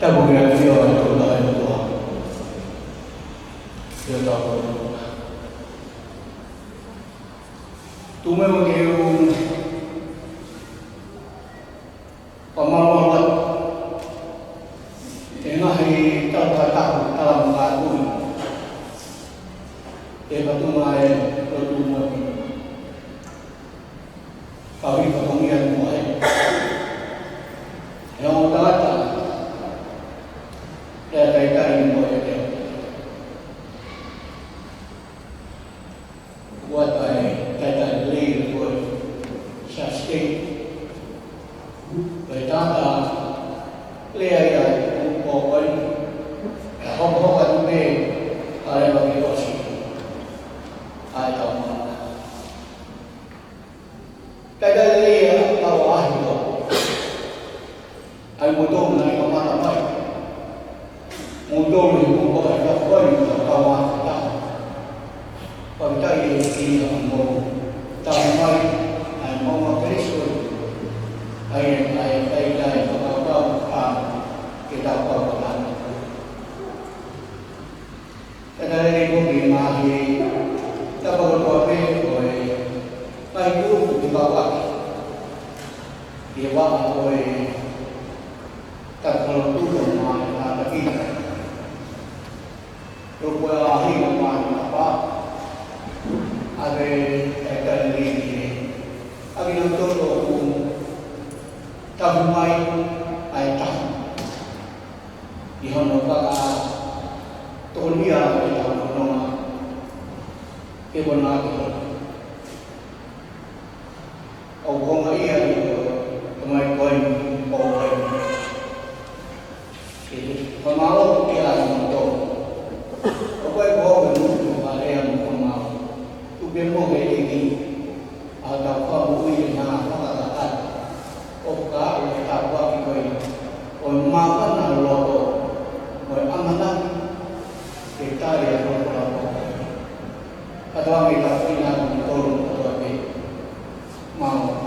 Tahu yang dia itu dah itu. Dia tahu. Tu memang dia pemahaman tengah hari tahu dalam lagu. Dia batu mai berdua. Kami kemudian mulai. Yang utama dia kaitan mulai dia. Buat kaitan lagi buat sasking. Bertanda lagi bukan bukan be ada bagi dosi. Ada mana? Kaitan lagi awal itu. Ay mudo na ikamatapay. Mudo ni mudo ay kapoy na kawan ta. Pagkay ang mo tamay ay mga Kristo ay pagkakaw kita pagkakaan. Kadalay ko bimahi tapos ko ay guru di bawah. Di bawah ko kalau tu nama kita, rupa ahli nama apa, ada kaitan ini, agak nanti tu tabumai aitan, ihan apa tolia kita nama, kebona kita, orang ayah kemai koin orang pemalu dia untuk apa yang bawa menuju pada yang pemalu tu bemo ini ada kamu ini nak katakan oka oleh apa kita ini makan lalu amanah kita yang berlaku atau kita punya betul atau mau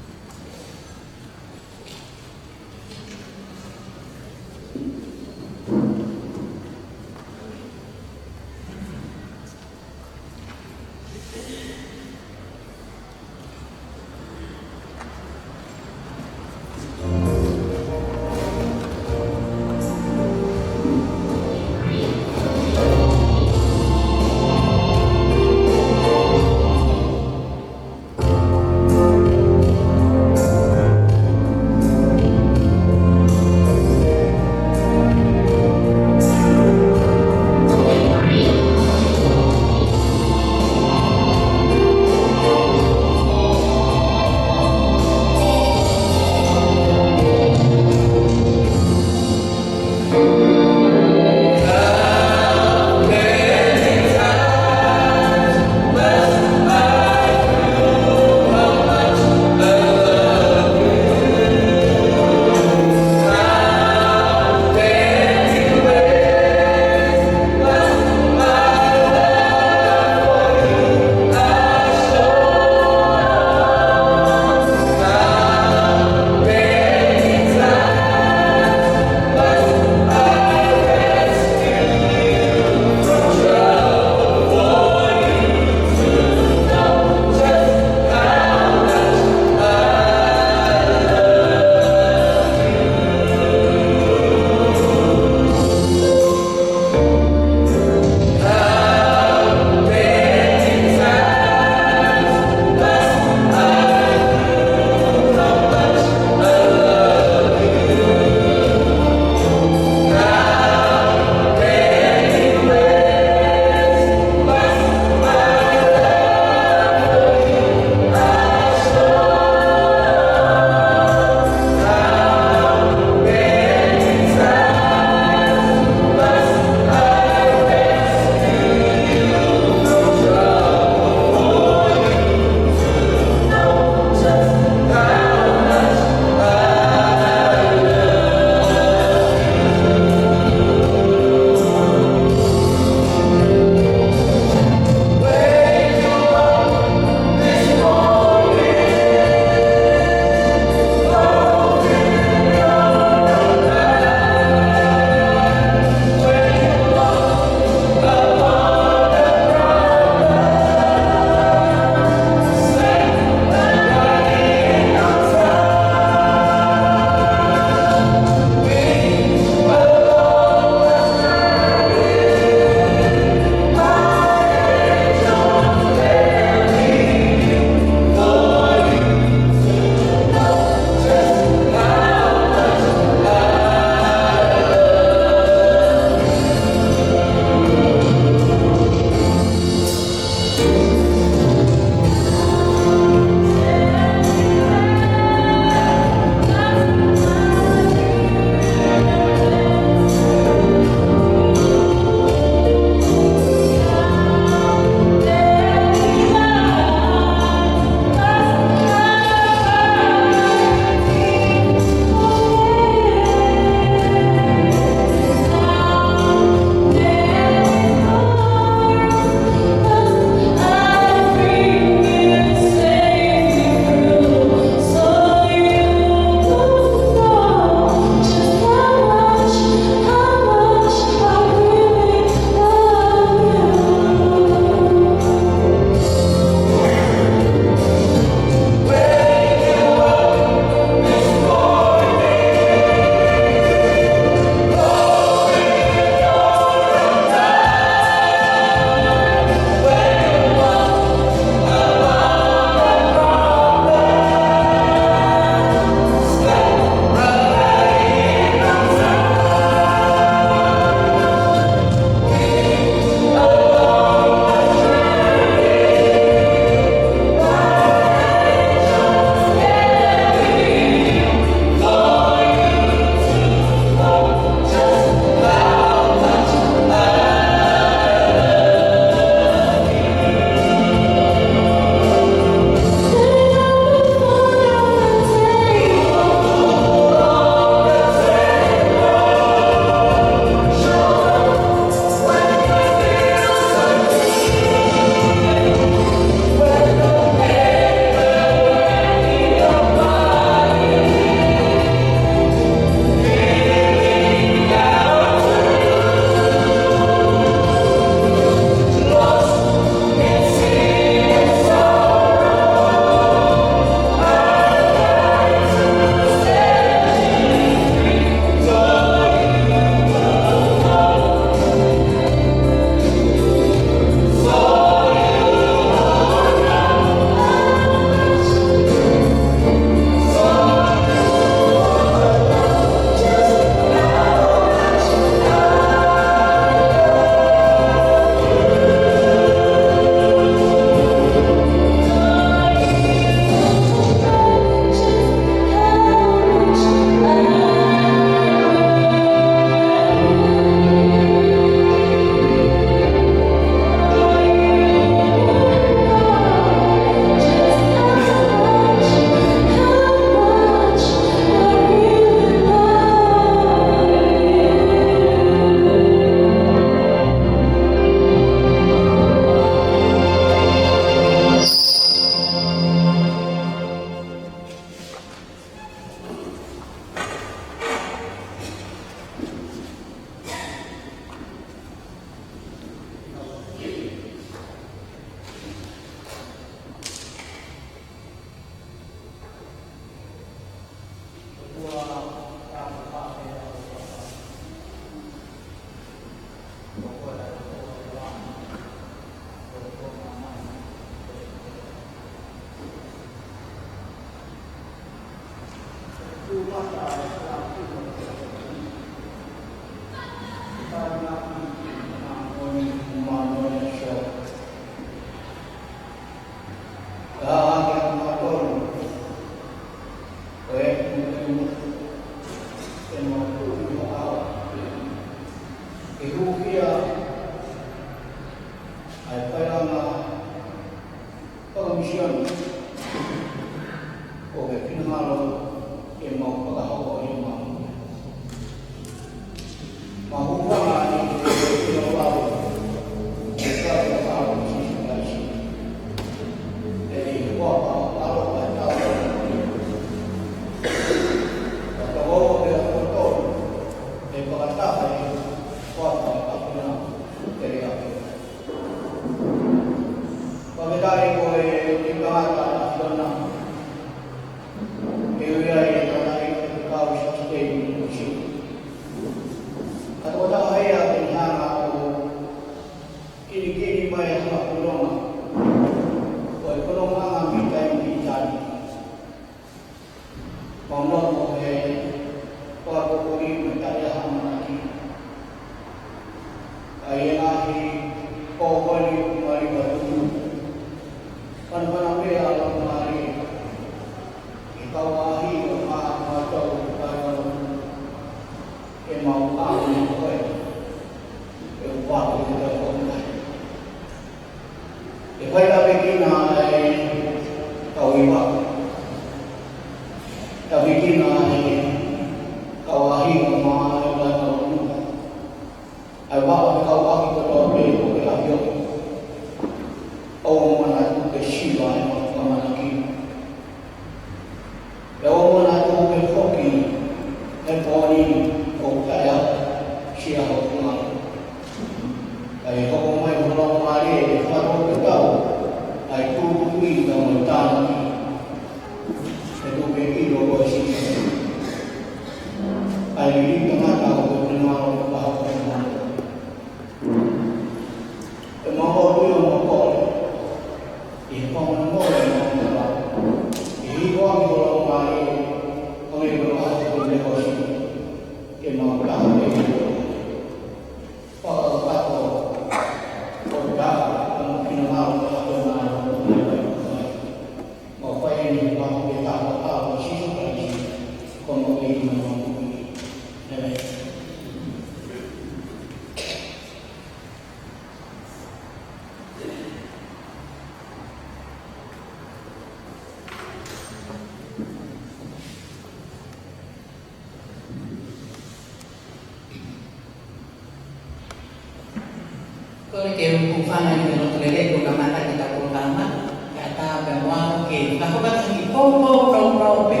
Kalau ke ufana ni no tulele ko kamata kita ko tama kata bahwa ke ako ba ni popo pro pe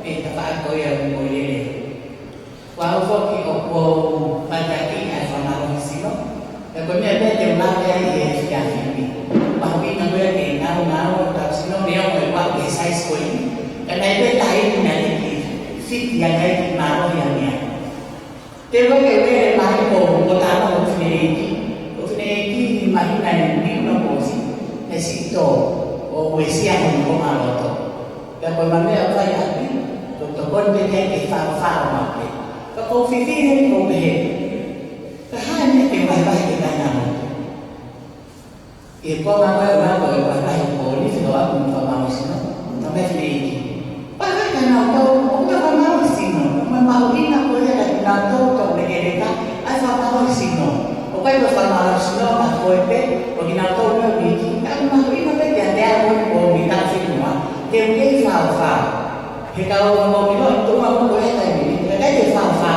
ta fa ko ya mo yele wa fo ki opo pajaki ai fa na ro sino e ko me be te na ya ye ya ni ba wi na be ke na ta sino me o wa ke size ko ni ka na be tai ni na ni fit ya kai na ro ya ni te ko ke be na ko ta na ko ni imagina ni una cosa necesito o poesía con maloto ya pues mandé a traer aquí doctor con que fa ma que ko fifi ni ko be ta ni que va que gana y ko ma va ko ni se va con fama sino no me fui para que no to una fama sino ma maurina ko ya na to de que está a fama sino poi lo fanno alla signora poi perché non ho più amici ma prima perché andiamo con mi tanti ma che fa che kalau mau bilang itu mau gue kayak gini mereka dia fa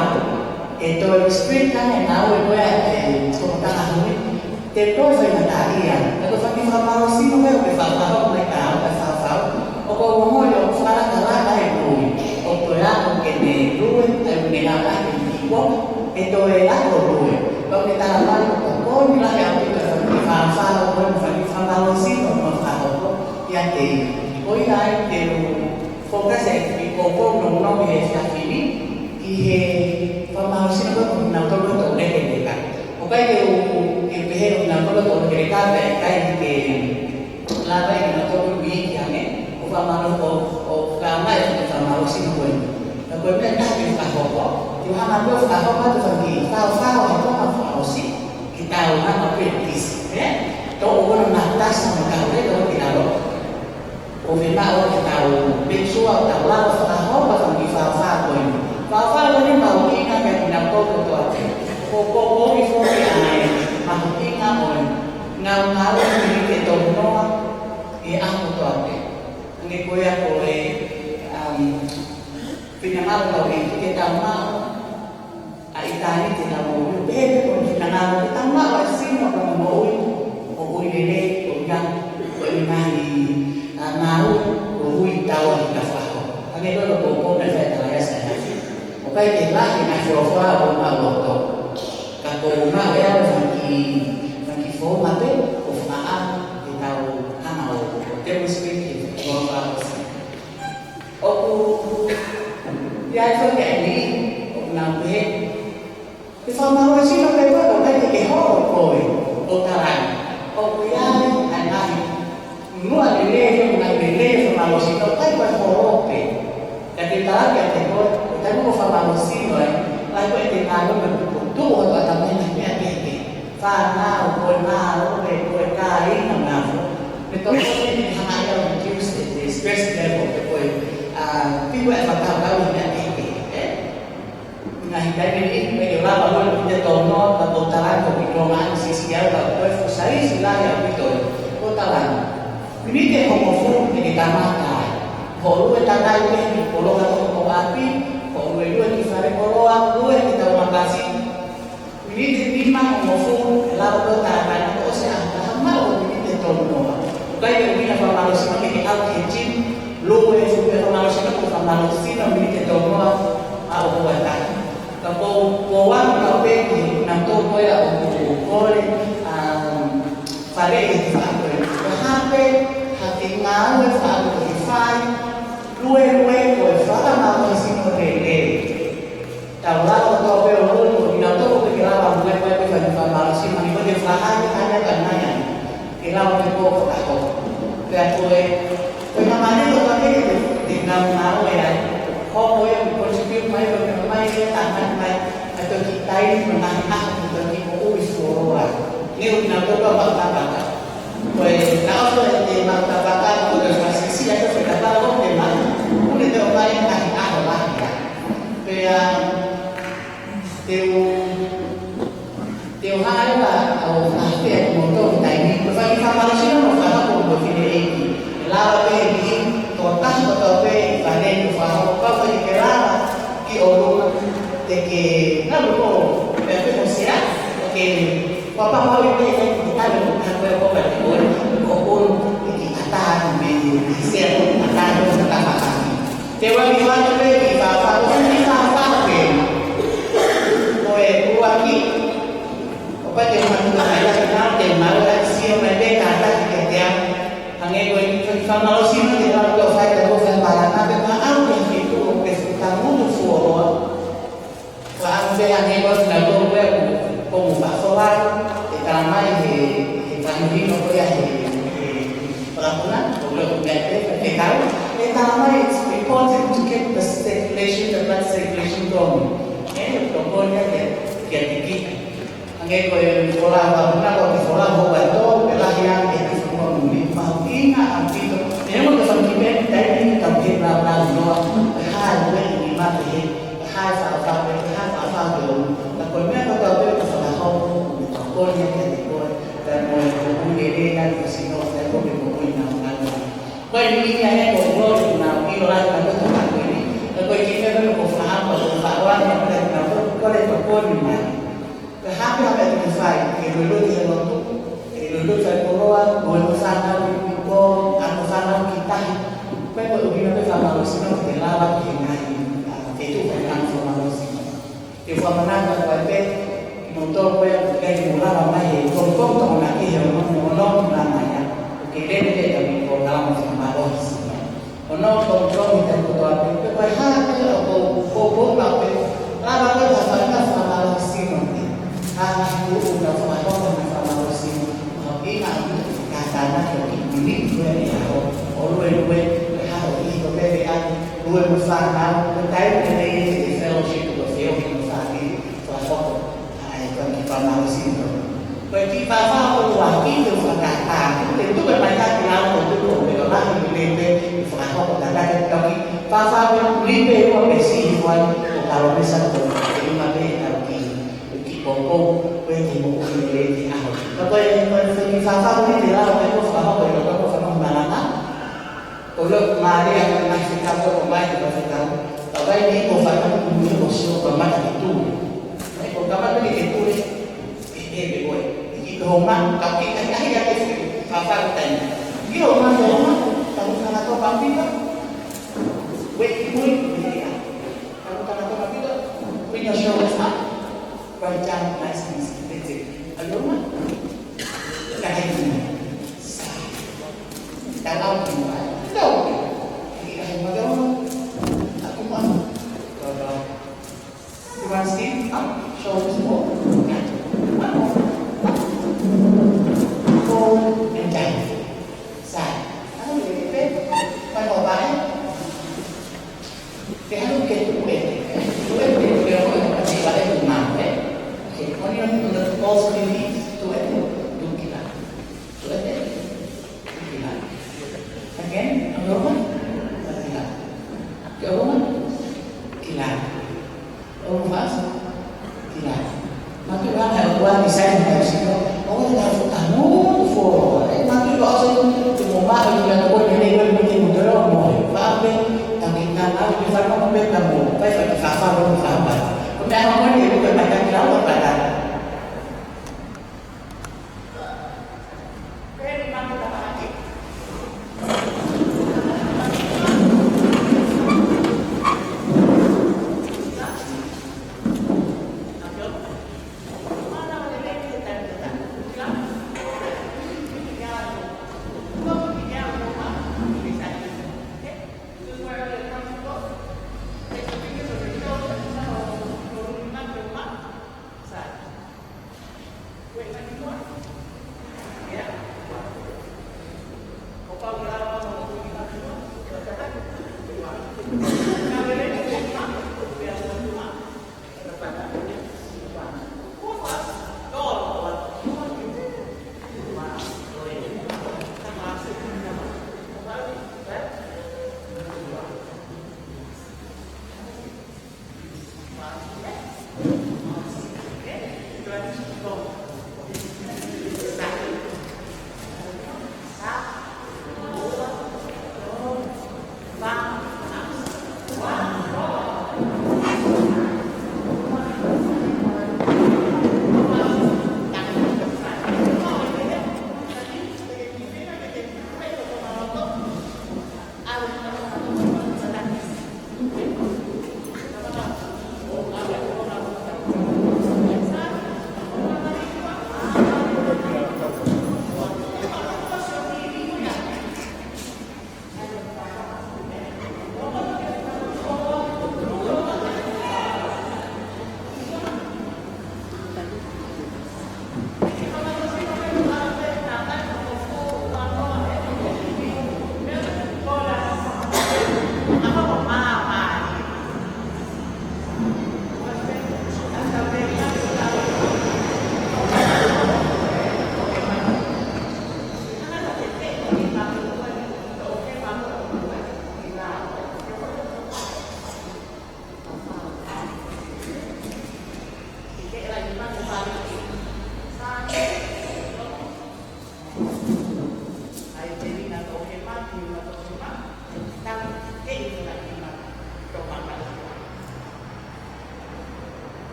itu street kan yang tahu gue sekolah tahun ini itu saya nggak ya kalau fakir sama sih gue fa mereka fa o mau yo fara kala itu o ya mungkin dulu ini nggak itu elato gue kalau kita lakukan kok inilah yang kita fa kalau sih mau fa yang oh ya fokus di koko nong di sini ihe formasi itu nang to to ne ke kan okai ke behe nang to to ke ka be kai ke la ba nang to bi ya ne o fa mano o ka mai formasi ko Kalau kau nak di sekolah, kita hamil sekolah tu sendiri. Tahu itu apa sih? Kita orang apprentice, ya. Tahu orang nak tas sama kau itu tidak tahu. Kau memang orang tahu. Besok tahu lah sekolah apa sendiri tahu kau ini. Tahu ni tahu ni kan tidak tahu tu apa. Kau itu ni mahu ingat pun ngau ni kita tahu aku tu apa. Ini kau yang boleh pinangaw daw kita mau itali tinamo bebe kung pinangaw kita mau sino kung mau nile kung yang inahi mau tawa kita faho ang ito po na sa talaga sa okay diba inasofa o maboto kako na kaya nakifo mate o faan itaw hanaw demonstrate o ya tôi nghĩ cũng làm việc thì sau đó xin nó cái bắt đầu đây thì cái họ rồi ông ta làm ông quý anh này mua để lên này để lên mà nó xin nó tay qua hồ thì cái gì đó cái thì thôi cái nó phải làm xin rồi lại cái thì nào mình cũng tu rồi tầm này này cái pha nào coi nào về coi cái nào thì tôi có thể hàng ngày là Tuesday stress level của tôi people at Macau ini Nahitay ini medyo bago kita tono tapuntaran ko bitongan sisiyaw da ko fusari sila ya bito totalan binite homofo ni tamata holu tatai ni polo ko api ko wedo ni fare polo aku kita makasi binite lima homofo lawo tatai ko sa tama o binite tono kaya ni na pamalos makiki out kitchen luwe super pamalos na ko pamalos sino binite tono ako wala Kalau orang kafe di nanto kau ya kau fare itu apa? Kafe hati ngau fare fai lue kau fare mau sih rele. Kalau kau kafe orang di nanto kau kira apa mulai kau fare mau sih mana kau dia fare ada kan nanya. Kira kau kau kau namanya kau kafe di ngau ya. Kau yang berkontribusi mai tangan mai atau kita ini menangkap bagi suara. Ini nak berapa bapa? Kau nak apa yang bapa kau masih siapa sudah tahu memang. Mungkin tu orang yang tak tahu lah. Kaya teu hari lah atau nanti motor ini. Bagi kamar sini mau kalau pun begini ini. Lalu ini total betul pada itu faham apa yang kira ki orang de que no luego pero sea que papá mau ini kita bukan apa pun kita me hicieron atado esta pasada te voy a llevar de papá ni papá que pues aquí papá te mando a la final de mala acción de cada que te ang ego sama lo sino di dalam dosa itu dosa barang ada maaf itu kamu tuh suara Ang yang ego na go we kung basolan itamay itamay ko ya pelakuan kalau kita tahu itamay it's important to keep the blood circulation going. Ini proponnya dia tinggi. Ang ego yung sekolah bangunan kalau di sekolah bantu belajar itu semua mungkin mau ingat ang itu. Ini mau kesamkipan dari kamkin lawan hal ini mati hai sao được là còn mấy câu tôi phải là không cô như thế thì cô là người cũng đi đi đang phải xin lỗi sẽ không được một người nào làm quay đi nhà em một lô nào đi lo lại là các bạn người đi là quay chỉ cái một phá và một phá quan mà cái nào có đây có cô mình mà cái hát cái này thì phải thì người luôn thì nó thì người luôn phải cô lo ngồi một gian đâu cô ăn một gian đâu kita quay một khi nó phải làm một xin lỗi thì la bắt thì ngày itu bukan formasi. Informasi berkait motor yang mula lama ini, konkom tahun lagi yang menolong namanya. Kita ini kami program sama los. Ono kontrol kita buat itu. Bahkan kalau lalu lama kita sama los ini. Itu sudah sama los ini. Ini katanya ini dua ya. Orang dua harus itu beda. Dua besar sana, berkait dengan fellowship của phiếu của sa đi và có ai còn cái phần nào xin rồi. Vậy thì bà sao quả kỹ được và cả cũng đến lúc bài ta thì lao của tôi đổ về đó lại mình lên phải học là đây trong cái bà sao lý về qua để xin qua của tao mới sang rồi thì mà về tao kỳ kỳ bố cô về thì bố cô về thì ảo và vậy thì bà sao lý thì lao cái cô phải học về đó có phải không mà làm á. Kalau mari yang masih kamu pemain masih kamu, tapi ini kau faham punya musuh pemain itu. Kau kapan tu itu ni, boy. Ini rumah kau kita ni ada tu, apa tanya? Ini rumah kamu kana kau pampi tak? Wait, boy, kamu kana kau pampi tak? Punya show apa? Baca license, betul. Ayo mah, kahai ni. Dalam rumah. Tahu, ini kan macam aku mana? Kalau masih show semua, cô em chạy, sai, anh nói về phải ngồi bài, cái anh kể của em thì đều là chỉ là để cùng làm đấy, thì có những người có suy nghĩ tụi em đúng kỹ tụi em again, ang Roman, gila. Cái Roman, gila. Ông Pháp, gila. Mà tôi đang hay qua thì sai một cái gì đó, ông là phụ tải nốt phổ, mà tôi gọi cho từ một ba thì là tôi cái này mình thì một cái đó mỏi và bên thằng này làm áo thì phải có bên là một phải phá pha luôn phá bài. Hôm nay không có gì cũng phải đặt kéo và phải đặt.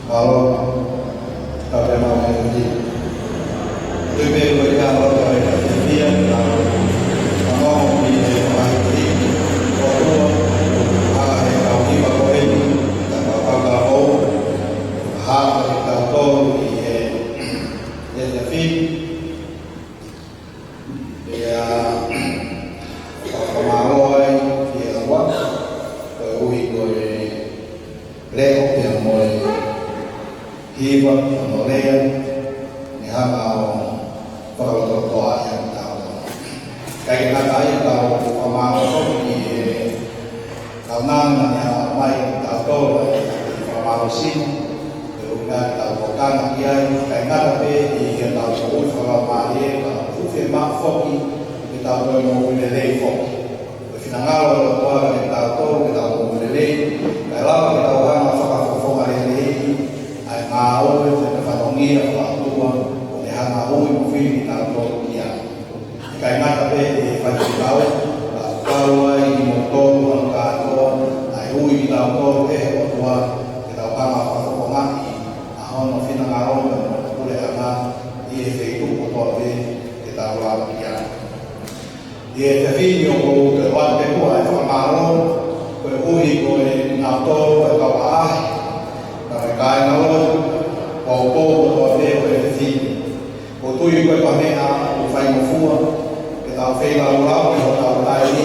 Kalau kami mau menjadi lebih berjauh dari kemudian mau menjadi kalau hal yang kau dibawakan dan bapak kau hal yang kau jadi ya kemarin dia buat ui gue leo yang mulai hidup mulai ni hangau kalau doa yang tahu kayak kata yang tahu kemarin di kanan yang mai tahu kemarin sih kemudian tahu kan dia kayak kata di tahu kalau mai kalau firman foki kita mau menelai foki finangalo doa kita tahu kita mau menelai kalau kita orang masuk foki hari ini ai mau kita fatongi atau tua oleh mau mungkin kita tahu dia kayak kata di fajibau kalau ai motor angkatron ai kita tahu tua kita orang masuk foki ahon finangalo boleh apa dia itu motor kita ulang dia dia tapi yang kewan kedua itu malu berui boleh nato berkawah mereka nalar popo boleh berfin potu juga kami nak ufai mufua kita ufai lalu kita utai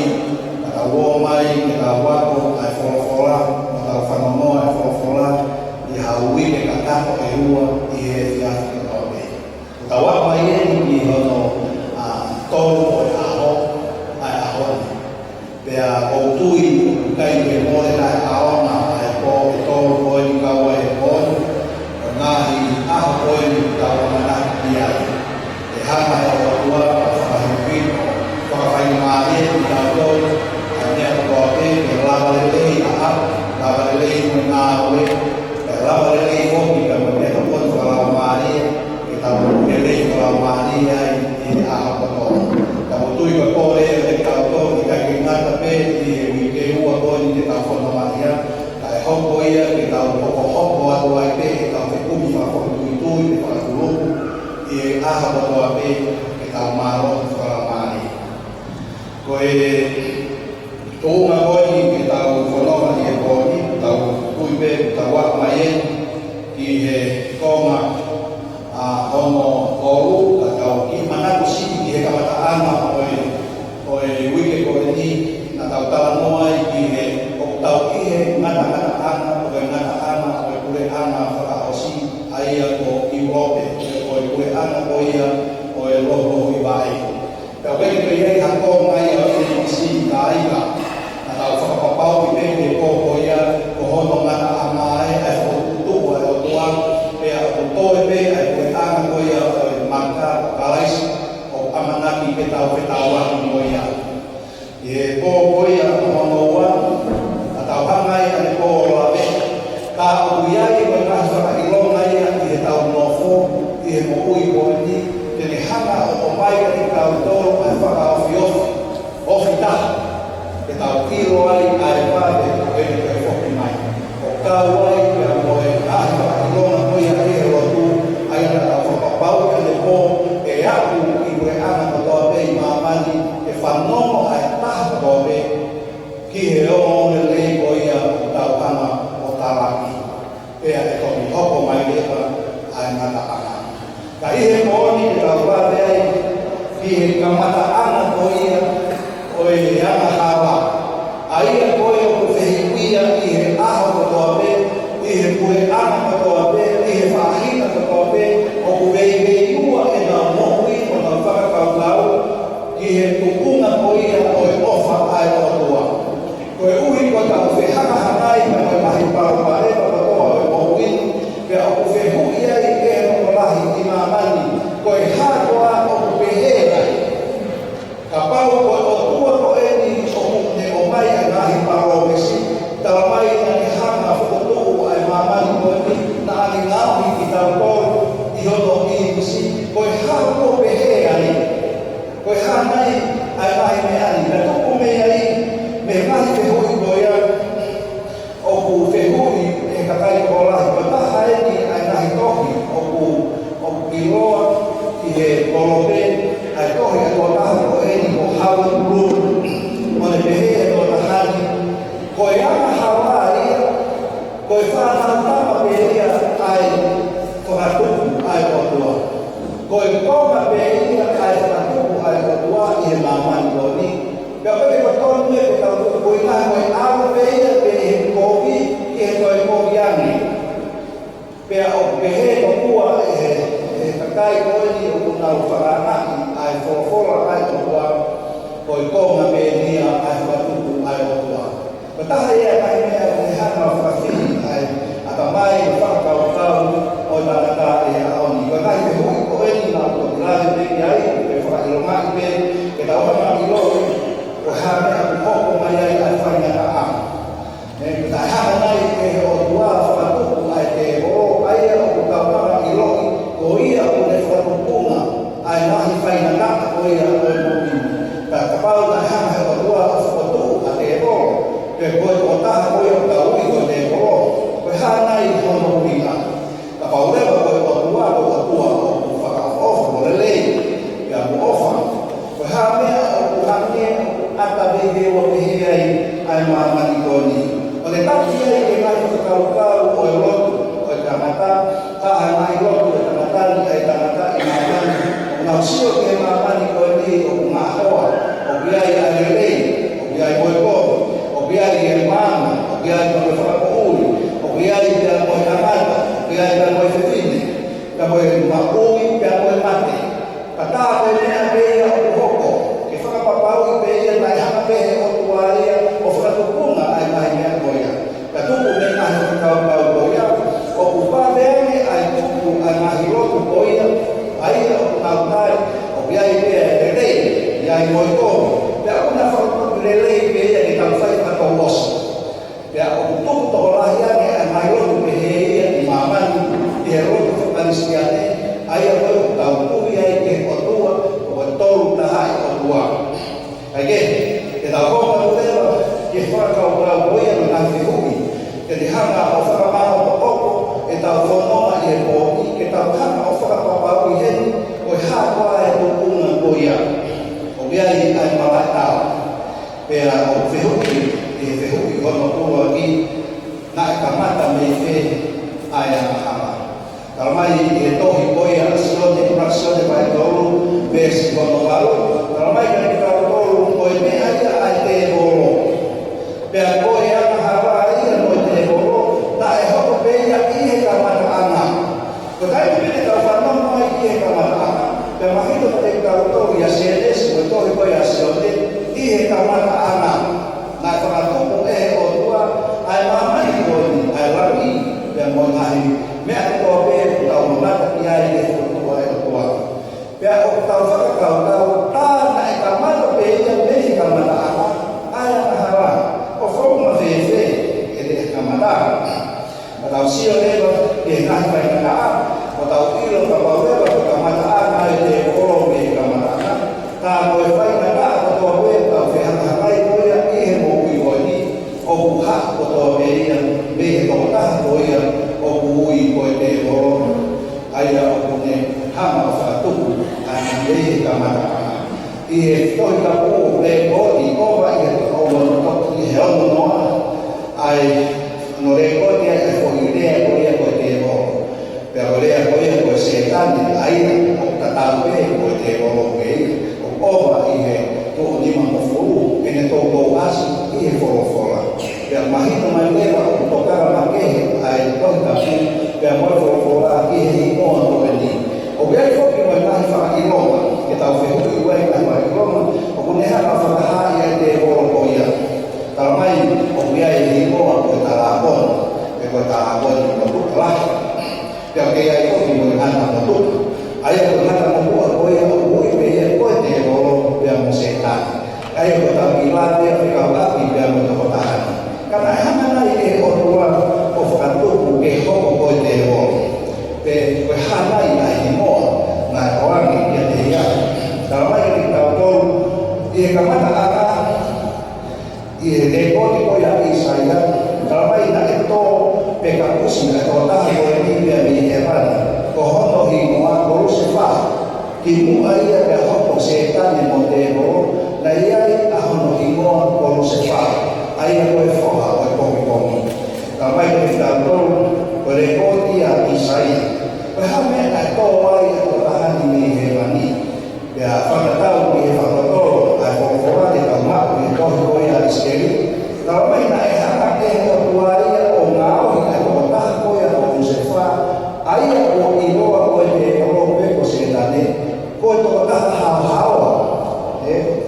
kita womai kita wapo ai fola kita fanomo ai fola dihawi kita kata keua dia kita boleh kita wamai ini hono tolo bea o tui kai ke mo le lai aona ai po to po ni ka wa e po na hi a po ni ka wa na dia e ha ma o tua fa hi fa fa ni ma ni ka to ane ko te ke la va le a la va le mo na we la va le mo ki ka mo ne ko fa la ma ni ke ta mo le ko la ma ni ai a ko to ka mo tui ko po le ka to ni ka ki na tapi di ke uang kau ni kita formalia, kai hong kau ya kita pokok hong kau atau IP kita hukum di fakor itu di fakor dulu, di atau IP kita malu formalia. Kau tu kau ni kita formalia kau ni kita kuibe kita buat main di koma homo kau atau di mana kusi di kawasan apa kau wike kau ni atau tahu noi kihe, tahu kihe ngata anak, ngata boleh anak kalau osi ayah ko iwope, boleh anak koya, boleh loh ibai. Tapi kita hakong ayah ini si kaya, atau fakapau ini ko koya, kohon ngata amai, ayah tuh ayah tuang, ayah tuh boleh anak koya, maka kalais, amanah kita ketahuan koya. Ye po ya monowa atau hangai ane po labe ka uyai bekas ka ilong ngai ane tau nofo ye mo ui boni tene hanga o mai ka ka to ai fa ka ofio ofita ke tau kilo ai ai pa de ke fo mai o ka wai ka mo e ka ilong mo ya e ro tu ai na fa ka pau ane po e aku i bre ana to be ma mani e fa no ai kore ki o le ko ia ta kana o ta laki e a ko mi hopo mai le pa ai mata ana ka i mo ni ta wa le ai ki ka mata ana ko ia o e ana hawa ai ko o se ia ki a ho ko be i ko e ana ko be i fa hi ko be o be be ua e na mo i ko na fa ka lau ki tu una ko ia o ai o tua ko e ui ko ta fe haka hanai me mai pa pa e pa ko o ui ke o fe hu ia i ke o lahi ti mamani ko e ha ko a o pe he ai ka pa o tua ko e ni o whanatama peria ai whakatuku ai otua. Koe konga peria ai whakatuku ai otua i he mamani koni. Pea koe ko tonu e pe tau koe ngā koe awa peria pe he kovi i he koe kovi angi. Pea o pehe no kua e he kakai koe ni o kunau whakanaki ai whorofora ai otua. Koe konga peria ai whakatuku ai otua. Pataha ia kai mea o he hana whakawhini ai aka mai o whakakau o tātā e aoni. Koe kai me hui ko eni nā o tirare peki ai pe whakailomaki pe ke tau hana i loi o hea mea ku hoko mai ai ai whainga ka a. Ke tai hana mai ke o tua whakatuku ai te horo ai o ku kaupara i loi ko ia o le whakatukunga ai nahi whainga ka ko ia o e mōmini. Ka kapau tai hana he o tua o whakatuku a te horo pe koe o taha koe o ka ui ko te horo koe hana i hono ringa. Ka paurewa koe o tua o tua o ku whakaofa o lelei ia ku ofa. Koe ha mea o ku hane ata bebe o pehe ai ai mamani koni. O le tati ai ke ngai whakaukau o e rotu o e tangata taha ngai rotu e tangatani ai tangata i mamani. O ngau sio ke mamani koni o ku ngā hoa o biai ai lelei o biai koe koe. Biai e mama, o biai ka koe whakakohui, o biai pia koe tangata, o biai pia koe whetine, ka koe maui pia koe mate. Ka tā koe mea pēia o kuhoko, ke whakapapau i pēia nai hana pehe o tuaria o whakatukunga ai mai mea koea. Ka tuku me ngahi whakaukau koea, o kupāweane ai tuku ai ngahi rotu koea, ai o kukautai, o biai pia e rei, iai moe koe. Pea una whakakuku lelei pēia ni tau whai o oso. Pea o tuku toko lahi ane ai mai rotu pehe ia i mamani i he rotu whakaristiane ai a koe o tau kuhi ai ke o tua o e tolu taha i o tua. Ai ke tau konga turewa ke whakakau kau koia no nāwhi hui ke te hanga o whakamana o toko e tau whanonga i e pōki ke tau hanga o whakapapau i heni o e hākua e tukunga koia. O biai ai mawai tau. Pea o whihuki e whihuki hono tua ki nā e kamata me whe ai a mahama. Karamai e tohi koe a sione praksione pai tolu vesi hono walo. Karamai ka ni kau tolu koe mea ia ai te horo. Pea koe a mahara ia no te horo nā e hoko peia i he kamata ana. Ko kai pene kau whanonga ai i he kamata ana. Pea mahito te kau tolu ia sienesi koe tohi koe a sione i he kamata ana. Nā whakatuku e he o tua, ai mamai koni, ai rami, pia mo ngahi, mea katoa pēr, tau monata ki ai e o tua e o tua. Pia o tau whakakau tau, tāna e kamata pēria, mehi kamata ana, ai ana hara, o whauma whewhe, e le e kamata. Ma tau sio lewa, i he ngahi mai kaka a, o tau ilo ka paurewa, o kamata ana, e le e oro me kamata ana, tā moe whai kaka a katoa pēr, tau whehangahamai koea, i he mo o kuha o tō peria, me he tō taha koea o kuhui koe te horo, aia o kone hama o whakatuku, ana me he kamata ana. I he tohi ka pō le kōti, kōwa i he tō toki i he ono noa, ai no le kōti ai e kōi rea koea koe te horo. Pea ko rea koea koe setani, aina o tatau pe koe te horo koe, o kōwa i he tō nima mo furu, ene tō tō asi i he whorofora. Pea mahito mai lewa o tokara makehe ai tohitapu, pea moe whorofora i he hikoa tō eni. O pea i whoki mai mahi whaka i Roma, ke tau whehui ue i mahi i Roma, o kune hana whakahai ai te horo koia. Taramai, o pea i hikoa koe tarapon, e koe tarapon i mo tuka lahi. Pea kei ai whoki moe hana mo tuka. Ai koe hana mo kua koia o ui pea koe te horo, pea mo setani. Ai koe tau ki late, whikau lapi, pea mo toko tahani. Kana hana nai e orua o whakatuku e hoko koe te horo. Pe koe hanai ai he moa, ngā koangi i a te hia. Taramai ki tau tolu, i he kamata ana, i he rekoti koe a Isaia, taramai na e tō pe ka kusi na tō taha koe ni pia mi he rana, ko hono hi ngoa koru se wha, ki mua ia pe hoko se tane mo te horo, na iai a hono hi ngoa koru se wha. Ai koe whoha o e komi komi. Kamai ke tahu berekoti Isaia. Berhamai atau wali atau tahan ini hewani. Ya, pada tahu dia pada tahu. Aku orang dia tahu mak dia tahu dia iskeli. Kalau mai naik hak atau wali atau ngau atau tahan dia atau sefa. Ayah aku ilo aku dia kalau beko sedane. Kau tu tahan hal-hal.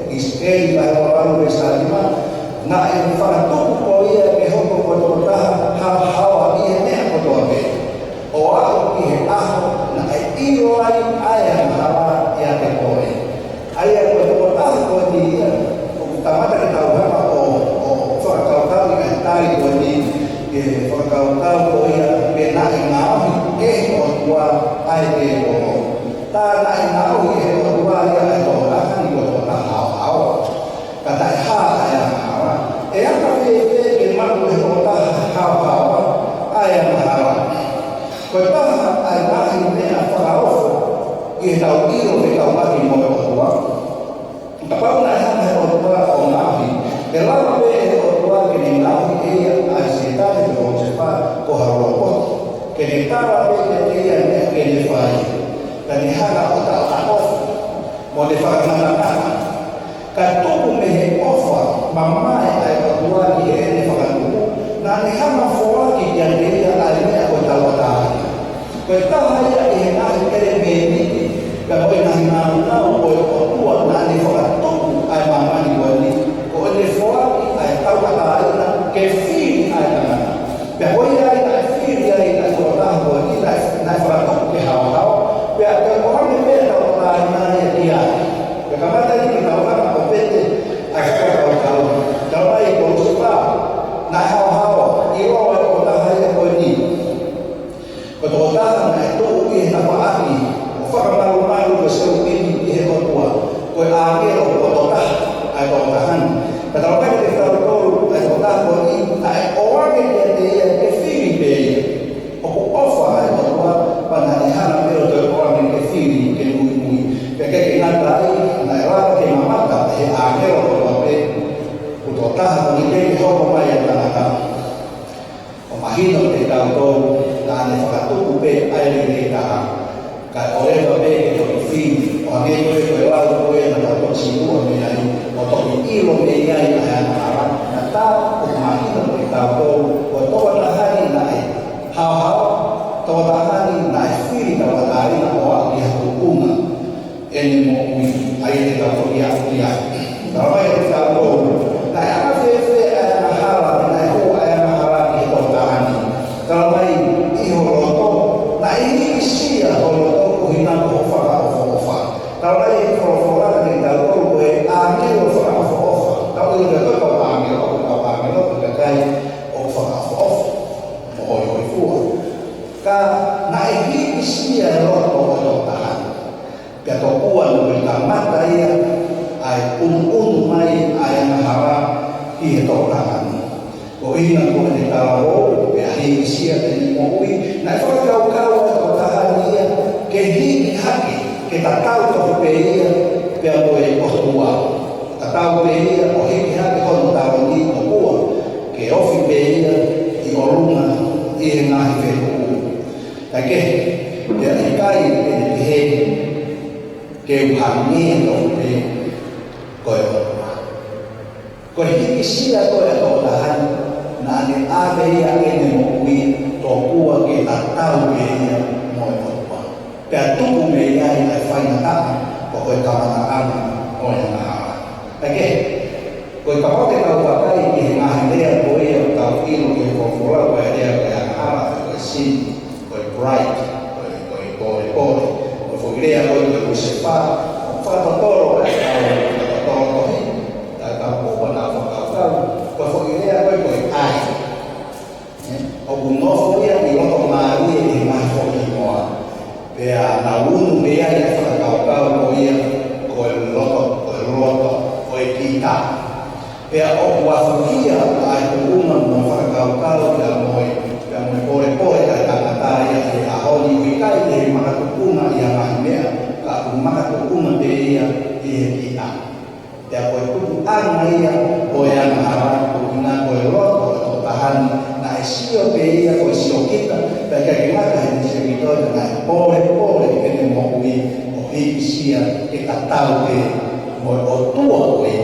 Iskeli bahawa baru bersama. Na yang faratu kau ia kehok kau tahan hal-hal ia ni aku tu apa. Orang ini na iyo ayah hawa yang kekoi ayah betul-betul kau dia utama dari tahu apa fakau tahu yang tadi kau ni fakau tahu kau yang benar ingau orang ayah kau tanah ingau orang yang kau akan ikut tahu kata ayah hawa yang tapi memang betul hawa ayah hawa. Pertama, ayah ini apa ia tahu dia mati mau berdoa. Apa nak hanya berdoa orang kalau berdoa kini nabi ia asyik itu cepat koharokot. Kini tahu dia kini fai. Dan hanya otak off mau difahamkan apa? Katubu mehe offer mama ayah berdoa dia ini fahamkan. Nanti hanya forward yang dia ayah berdoa. Pertama ia ihnahi kelemeni, kalau ihnahi maunau, kalau kuat nanti fakatu ay mama ni wali, kalau lefuati ay tahu kata ayah kefir ayah, kalau ia kefir dia ayah orang wali nak fakatu kehawa, kalau orang ni tahu kata ayah dia, kalau tadi kita orang apa bete, ayah tahu kalau ayah kalau sebab nak hawa, ia orang kata ayah wali. Keturunan itu ini apa lagi? Orang malu-malu berseru ini ihok tua. Kau akhir keturunan atau tahan. Keturunan kita tahu keturunan ini naik orang yang dia kefiri dia. Aku offer keturunan pandangan dia orang yang kefiri kemui. Bagi kita tadi naik lagi mama tak akhir keturunan ini ihok pemain tanah. Pemahinan kita tahu dan fakatu kupe air kita kalau orang baik itu film orang itu berlalu orang atau siapa yang atau ilo yang yang orang atau pemahinan kita tahu atau hari naik hal-hal atau hari naik film atau hari orang yang hukum ini mau air kita tahu dia kalau yang kita tahu naik apa sih hal naik hal itu tahan kalau baik iholoto na ini isi ya holoto kuhinan ofa kalau ini holoto yang dalam gue ambil ofa kalau ini dapat kau ambil terkait ofa mau itu kan na ini isi ya holoto tahan biar kuat bertamat daya ay mai ayam hara itu tahan kau ini aku tahu hari sia dan mui na kau atau tahan dia kehi haki kita tahu tu dia biar boleh tua kita tahu dia boleh haki kalau tahu ni tua ke ofi dia di oruma di nahi veku tapi dia ikai dia ke hamni tu kau ini sia kau tahan nani ave yang ini mui tokua kita tahu dia mau apa. Pertu media yang final tak, pokok kawan orang apa. Oke, kau kalau kita pakai ini dia boleh tahu ini formula boleh dia yang apa sih, kau bright, kau dia kau sepa, foto toro ya naun dia yang kau dia kau kita ya wafukia aku kau yang boleh kata ya aholi wikai dari mana tukuna yang mahmea aku maka tukuna dia kita ya kau an dia yang harap tukuna kau tahan na isio o nai pole ke ne mo ui o hiki sia ke ka tau ke mo o tua koe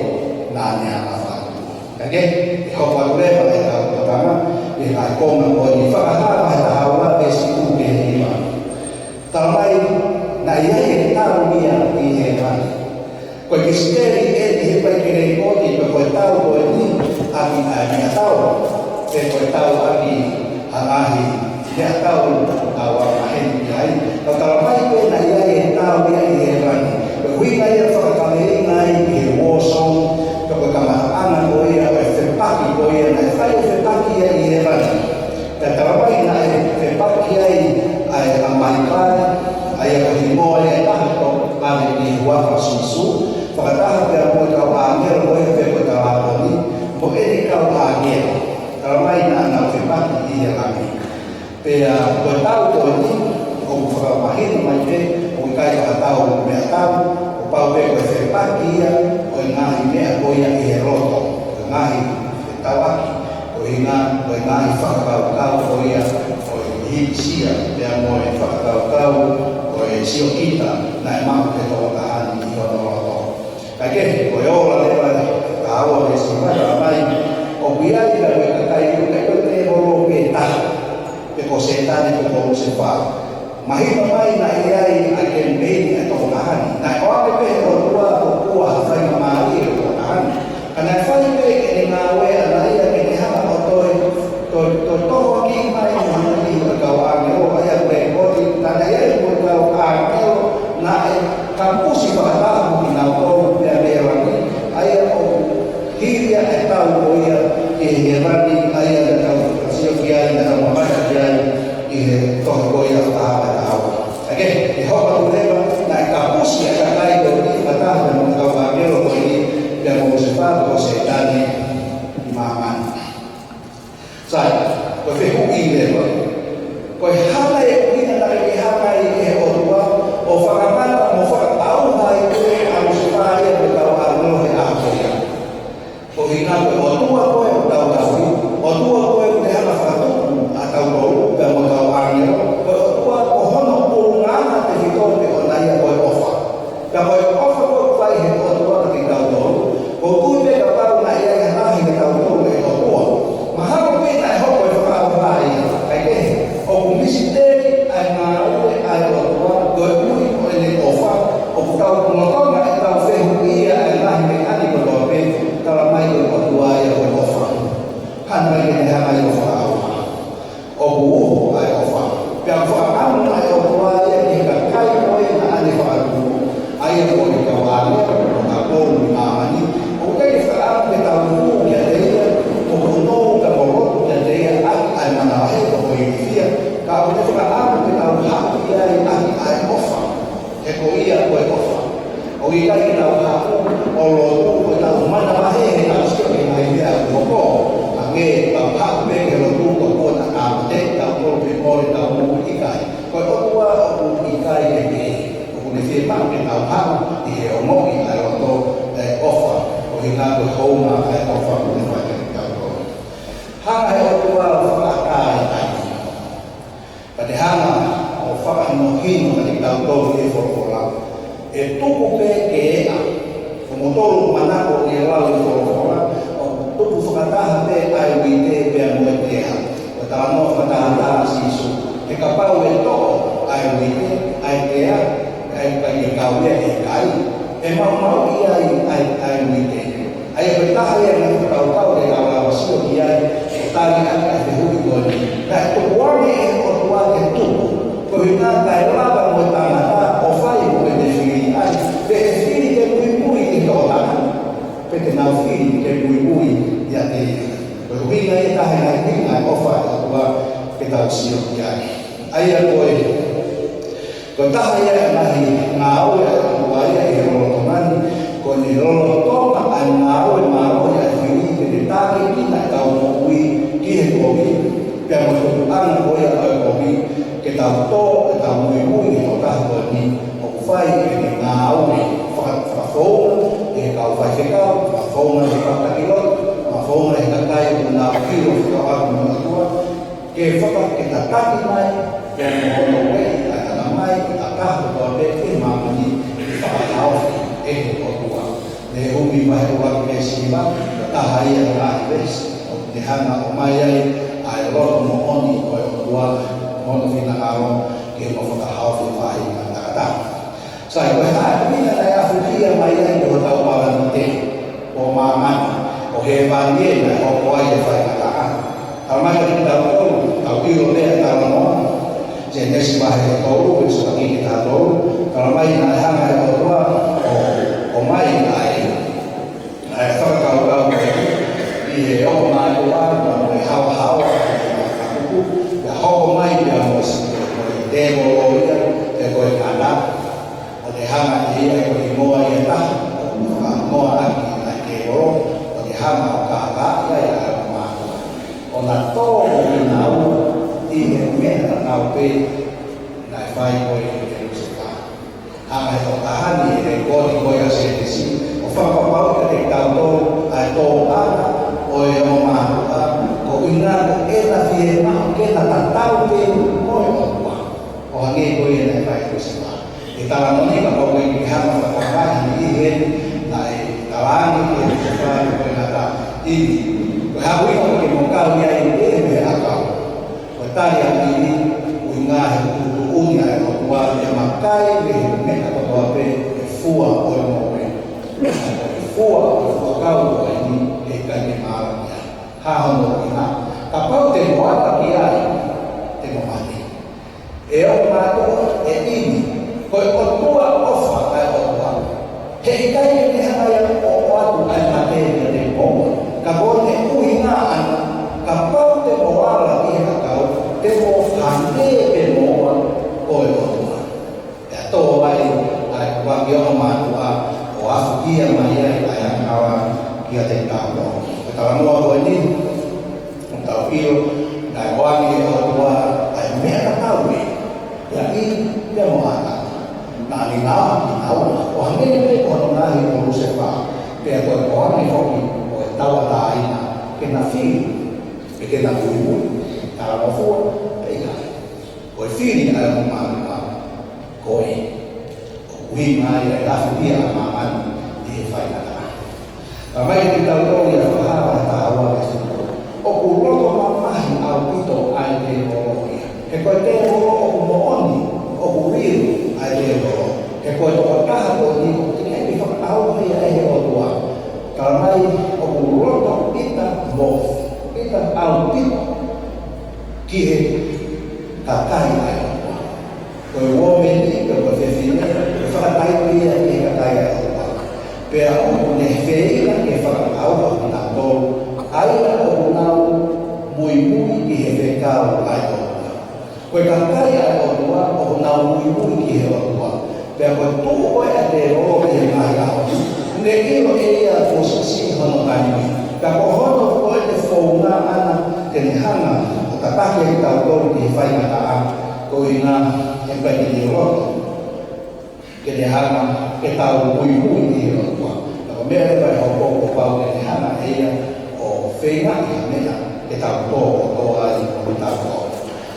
nā nea a whātua. Kake, e hopa kurewa e tau patanga, e kai konga koe ni whakahara he tahaua e siku ke hiwa. Tau mai, na iai e tau mia i he mani. Koe ki steri e te he pai kere i koti, koe tau koe ni aki a mea tau, e koe tau aki hangahi, mea tau a wamaheni ki hai. Tau mai koe na iai e tau mia i he mani. Koe hui mai e whakakalei ngai i he wōsong, koe kamahanga koe ia, koe whepaki koe ia, na e whai whepaki ia i he mani. Tau mai na e whepaki ai ai a mai pai, ai a koe moa e tahako, ame ni waka susu, whakataha pia moe kau āngera moe he koe kau āponi, mo eri kau āngera. Tau mai na nau whepaki i he ami. Pea koe tau koe ni, o whakamahina mai te, o kai whakatau mea tau, o pau pe koe whepaki ia, o ngahi mea koe ia i he roto, o ngahi he tawaki, o ngahi whakakau koe ia, o hipisia, pea moe whakakau, o sio kita, na e mahu ke toa kahani i hono roto. Kai ke, koe ora lewa, ka awa me si waka mai, o kuiai ka koe kakai koe te horo pe taha, pe ko se tane ko ko se wha. Mahima mai na iai a kempeni a toko kahani. Na e oape pe o tua o kua hawhai ma maari e toko kahani. Kana e whai pe ke ni ngā wea na ia ke ni hama o toi toko ki mai o hana ki o kau ānge o aia koe koti. Tana iai koe kau ānge o na e ka musi whakatahu ki nā kōru pia mea rangi. Aia o hiria e tau o ia ke he rangi aia na tau sio ki ai na tau mamata ki ai i he tohi koe ia whakahawa e hawa. Ake, e hoka kurewa na e ka musi e ka kai koe ni whakatahu na mga kau āngero koe ni pia mo se whātu o se tani i māmani. Sai, koe whehuki i lewa. Koe hana e kuina na ke hana i he orua o whakamata mo whakatau hai koe a mo se whāia koe kau āngero he aha koe ia. Ko hina koe o tua koe o tau taui, o tua koe o te hana whakatuku a tau tau pia mo tau āngero, koe o tua o hono o ngana te hitope o naia koe ofa. Pia koe ofa koe whai he o tua na ki tau tau, ko kui me ka tau na ia i hanahi ke tau tau e o tua. Mahalo koe na e hoko e whakau hai, kai ke, o kumisi teri ai ngā ue ai o tua, koe ui o ene ofa, o kutau kumotonga e tau whehu ia ai ngahi me ani ko toa pe, tala mai koe o tua ia koe ofa. Hana mai ke ne hana i o whakau. O kuuho ai ofa. Pia whakau ai o tua ia ki ka kai koe na ane whakau. Ai e koe ka wāne, o ka kōru i māmani, o kei whakau ke tau kū kia teia, o kuno ka morotu kia teia, ai mana he o koe i whia, ka o te whakau ke tau haku ia i ai ofa. He ko ia koe ofa. O i kai ki tau haku, o lotu koe tau mana mahe he tau sio ke mai mea koko, a nge tau haku me ke lotu ko kua ta kāmate, tau koro ke kore tau muku i kai. Koe o tua o muku i kai ke me, o kune whie mau ke tau haku, i he o moki ai roto ofa, o hi ngā koe houma ai ofa kune whai ke tau koro. Hanga e o tua o whakakai ai. Pa te hanga o whakahino hino ka te tau tau e whorokolau. E tuku pe ke ea, o motoru manako i e lau i whorokora, o tuku whakataha pe ai ui te pia moe te ea. O tā no whakataha tāna sisu, te kapau e toko ai ui te, ai te ea, ai kai e kauea e kai, e mau i ai ui te. Ai e taha ea na whakau e kawa wasio ki ai, e tāri aka te hui koni. Kai tuku wane e o tua te tuku, ko hina kai lava moe tāna tā, o whai mo e te whiri ai, pe e whiri te pui i tō tāna, pe te nau whiri te pui i a te ia. Ko huinga e tahe ngai hinga e ofa e tua ke tau sio ki ai. Ai a koe, ko taha ia e mahi ngā oe a tua ia i he rolotomani, ko ni rolotoma ai ngā oe mā oe a whiri ke te tāke kina e tau mo ui ki he kohi, pia mo tuku ana koe a oe kohi, ke tau tō e tau mui i tō taha koe ni, o whai e ni ngā oe, whakawhona, e kau whai whekau, whakawhona e kakakilot, whakawhona e kakai o ngā kiro whakawhaka mga tua, ke whaka ke ta taki mai, ke mo hono wei mai ka ka ko te e mamani ka tau e ko tua le umi mai ko ke siba ka hai ra ves te hanga o mai ai ai ro mo oni ko tua mo fina aro ke mo fa hau fi vai ka ta sai ko ha ni na ya fu dia mai ai ko tau pa te o maman o he vange na o ko ai fa ka ta Almai kita tahu le tahu no jenis bahaya tahu sebagai kita tahu kalau mai na hang ai tua o mai ai fa kau di o mai tua mai hau aku ya ho mai dia mos demo ya te ko kana o de hang ai ko mo ai ta mo aki na ke o de hang ka ya ona to na u ti me na pe na fai ko e se fa ama to ta hani e ko ni ko ya se si o fa pa pa ke ta to ai to a o e o ma ko ina e na fi ma ke na ta ta pe mo o pa o nge ko e na fai ko se fa e ta no ni ka ko ni ha ma pa pa ni e na e ta la ni e se fa ko na ta i Hawi ko ke mo ka ya ni e me aka. Ko ta ya ni unga he ku unya e ko wa ya makai me me ka ko pe fua o mo me. Fua ko ka o ni e ka ni ma ya. Ha ho mo ina. Ka pa te mo ata ki ai te mo mani. E o ma ko e ni ko o tua o fa ka o wa. He ka ni ha ya o wa tu ai ma te te mo. Kabone uhingaan kapau te moala i hakau te mo hande pe moa o e otua. E ato wai ai waki o matua o afu kia mai ai ai akawa kia te tau. E tawa noa koe ni, o tau io, ai wangi e otua ai mea ka tau e. Ia i te moana. Nā ni ngā, ni nauna. O hangene me kono ngahi o luse wha. Pea koe kohani hoki tawa taina ke na fi e ke na kuimu tara mo fua e ka ko fi ni ala mo ma ko e wi mai e la fi a ma man di fai na ta mai ki ta ro ya fa ta wa ke o ku ro ko ma ma hi au pito ai te ro e ko te ro o mo oni o ku ri ai te ro e ko to ka ha ko ni ko ti ai fa au hi ai o tua Kalmai o roto ita bof ita au pito ki he kakai ai ko wo me ni ko fe fina fa tai pia e kakai ai pe o ne feira ke fa au na to ai o na muy ki he fe ka ai ko kakai ai o na muy ki he o pe ko tu o e de o e mai au ne ilo e a posisi hono tani ka ko hono ko te fona ana te hanga o ka take ka ko ni fai na ta ko ina e ka ni ro ke te hanga ke ta o i ni ro ko ka me e vai ho ko pa o te hanga e o feina ki me na ke ta to ai o ta ko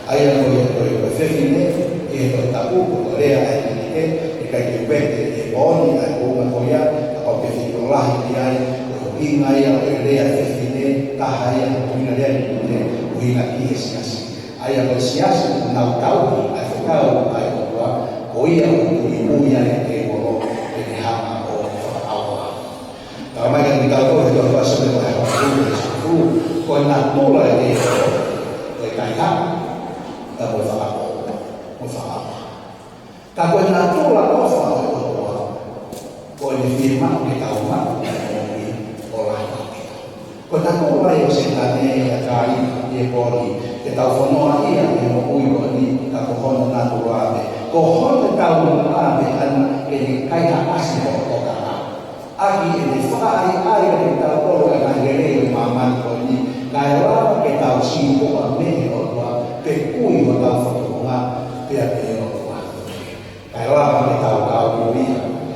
ai no e fe fine e to ta ko re ai ni ke ka ke pete e oni ai ko ma ko ya o ke fi ko lahi ki ai o ina ia o rea te fine ta hai o ina rea ni te o ina ki e siasi ai o siasi na o tau ai o tau ai o tua o ia o i muia e te oro e te hama o aua ta mai ka ni tau ko e toa paso me koe hau ko e na tula e te o e kai ha ta mo whakako ta ko e na tula o whakako ko ni firma ni tau ma o la ko ta ko lai o sentane a kai e pori te tau fono ai a mo ui ko ni ka ko hono na tu ave ko hono tau na ave an e ni kai ha asi ko ka aki e ni fa ai ni tau ko na ngere ma man ko ni kai wa ke tau si ko a me o wa pe kui o tau fono nga pe a pe o wa kai wa ke tau ka o ni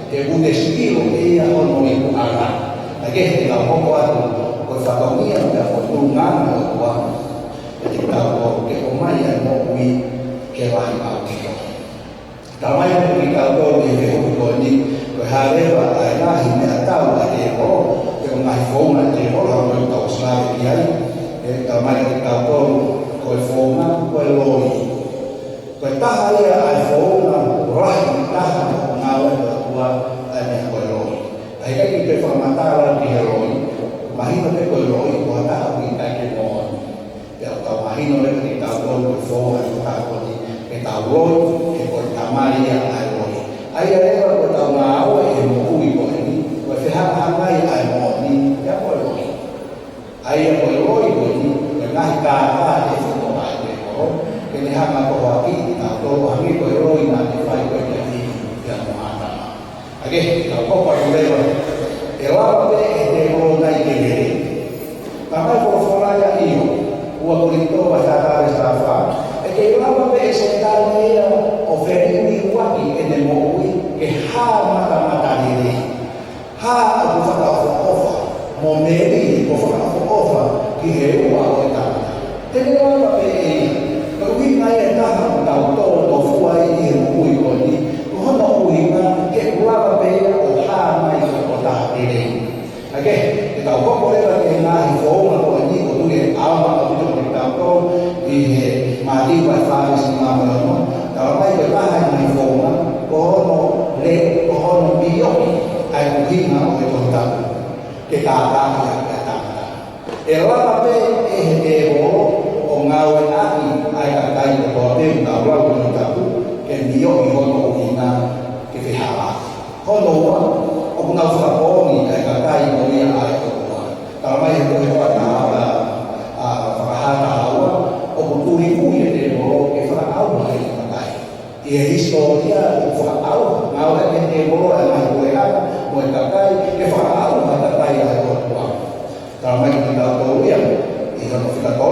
e un estilo que ia ono ni ala a que te la poco a ko fa ko ni a ko tu ngana o wa e te ta ko ke o mai no wi ke vai a ki Tamai ni kau ni he ko ni ko hareva ai na hi me atau ai ko ke ngai fo na te ko la mo tau sla ni ai e tamai ni kau ko fo na ko loi ko ta ai ai fo na rai ta na wa wa ai me ko loi ai ka ki te fa mata la ki loi mai no te ko loi ko ta ki ta ke mo ya ta mai no le ki ta ko fo ai ta ko ni ke ta loi ke ko ta mai ai ai ai ko ta ngao e mo ui ko ni ko se ha ha mai ai mo ni ya ko lo ai ko lo ko ni ko na ka ka e so ko ai ko ke ni ha ma ko wa ki ta to wa ni ko lo na ni fai ko ni ya mo ata age ta ko ko le lo e wa pe e te ko na i ke ni ta ma ko fo la ya io wa ko ni to wa ta ta sa fa e ke wa pe se ta ni oferi waki ene mo ui ke ha mata ni ha aku fa ofa mo meri ko fa ofa ki he wa o ta te le wa pe ko wi na e ta ha ta to to fu ai ni mo ui ko ni ko no ui na ke wa pe o ha mai ko ta ni ake ke ta ko le ba ke na hi fo ma ko ni ko tu le a ma ko tu ni ta to i he ma di wa fa si ma ma no ta mai ko ta hai ni fo ma ko no le ko no bi yo ai ko hi ma ko to ta ke ta ta ya ta e la pa pe e he o o nga we a ni ai ka ta ni ko te ta wa ko ta ku ke ni yo i ho no hi na ke te ha la ho no wa o nga fa ko ni ai ka ta ni ko ni ai ko wa ta mai ko ko ta la a fa ha ta wa o ko tu ni ku ye te mo ke fa au mai ka ta e historia o fa au nga wa ke te mo ai mai ko ya mo ka ta ke fa au ma ta ta ya ko wa ta mai ki ta to ya e no fa ta to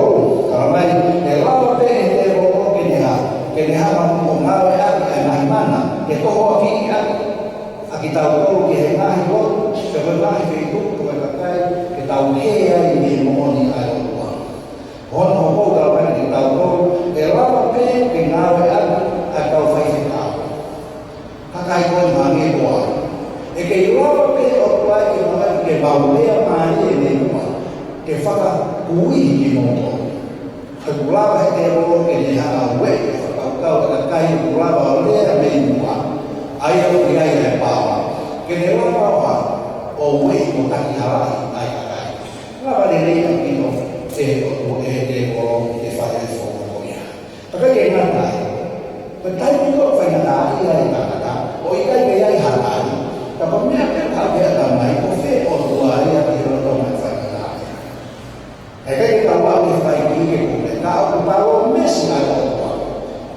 ta mai e la te te mo ke ni ha ma mo nga wa ya ai mai mana ke to ho ki ya aquí está o que é mais igual se vai mais feito com a cai que está o que é aí mesmo onde há o lugar onde o povo trabalha que está o é lá para que não é a tal faz o carro a cai com a minha boa é que lá para o pai que não é que vai ler a Maria mesmo que fala o que não é que lá vai ter o que ele há o que o carro que cai o lá vai ler a mesmo ai au ki ai e pawa ke ne wa pawa o we ko ta ki hala ai ai la va de rei ki no e o e de ko e fa de fo ko ya ta ka ke na ta pa tai ni ko fa na ta ai ai ta ta o i kai ke ai hala ai ta pa me ke ta ke ta mai ko fe o tu ai ya ki ro to mai fa na ta e ke ta wa ki fa ki ke ko ta o pa o me si ai o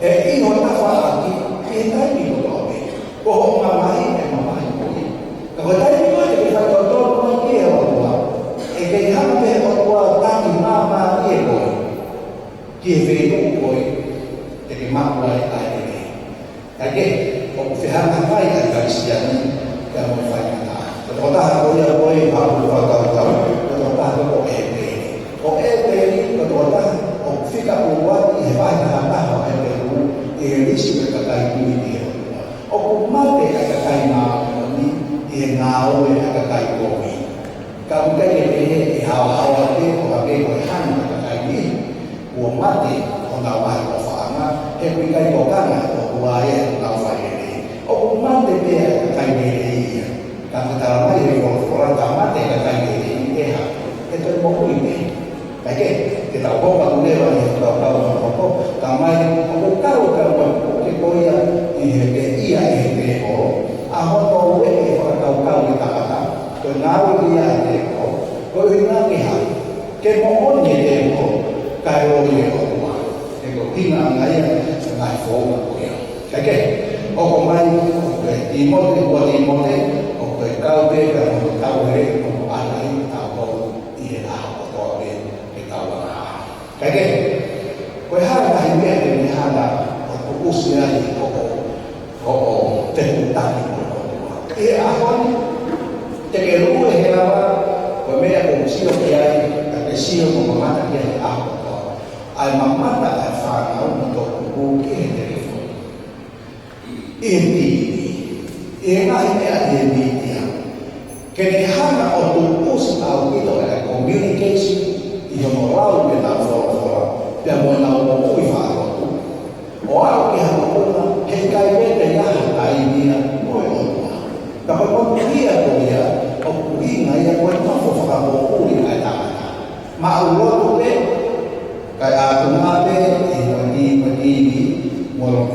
e i no ta fa ki ke ta ni ko ko mamai e mamai ko ko dai ni ko ke fa to ko ke o wa e ke ha pe o wa ta ni mama e ko ke ve no ko e ke ma wa ai ni ta ke ko se ha mai ka cristiani ka mo fa na ko ta ko ya ko e ha ko ta ta ko ta ko e pe ni ko ta o fika o wa e va na ta o e pe e risi ka ta ni ni o ko mate ka kai na ni e na o e ka kai ko ni ka u ka ke e ha ha te ko ka ke ko han ka kai ni o mate o na wa ko fa na e ku kai ko ka na o wa e na fa e ni o ko mate te ka kai ni ka ta mai e ko ko ta mate ka kai ni e ha e to mo ku ni ka ke te ta ko pa ne wa ni ta ko ta mai o ka o ka ke ko ya i he ke ia e te o a hono e e whakatau kau ki takata ko ngāru ki ia e te o ko i ngā ki ha ke mo oni e te o kai o i e o tua e ko hinga ngai ngai fōma ko ia ke o ko mai o ke i mote kua i mote o ke kau te ka o kau he o ko anai tau ko i e a o ko e ke tau ana ke ko e hara kai mea ke ni hana o ko usi ai o te putani e a honi te ke ruku e herawa ko mea ko sio ki ai ka ke sio ko mamata ki ai a ko ai mamata ai whanau mo tō kuku ki he telefoni Kaya hana o tupos tao ito ay communication iyo mo raw na fora pia mo na o kuifaro o ako kaya mo na kay bete ya ay niya mo kapag pagkiya ko ya o kuhi na ya ko na fo fa mo uli ay tama maulo ko be kaya tumate pagi mo lo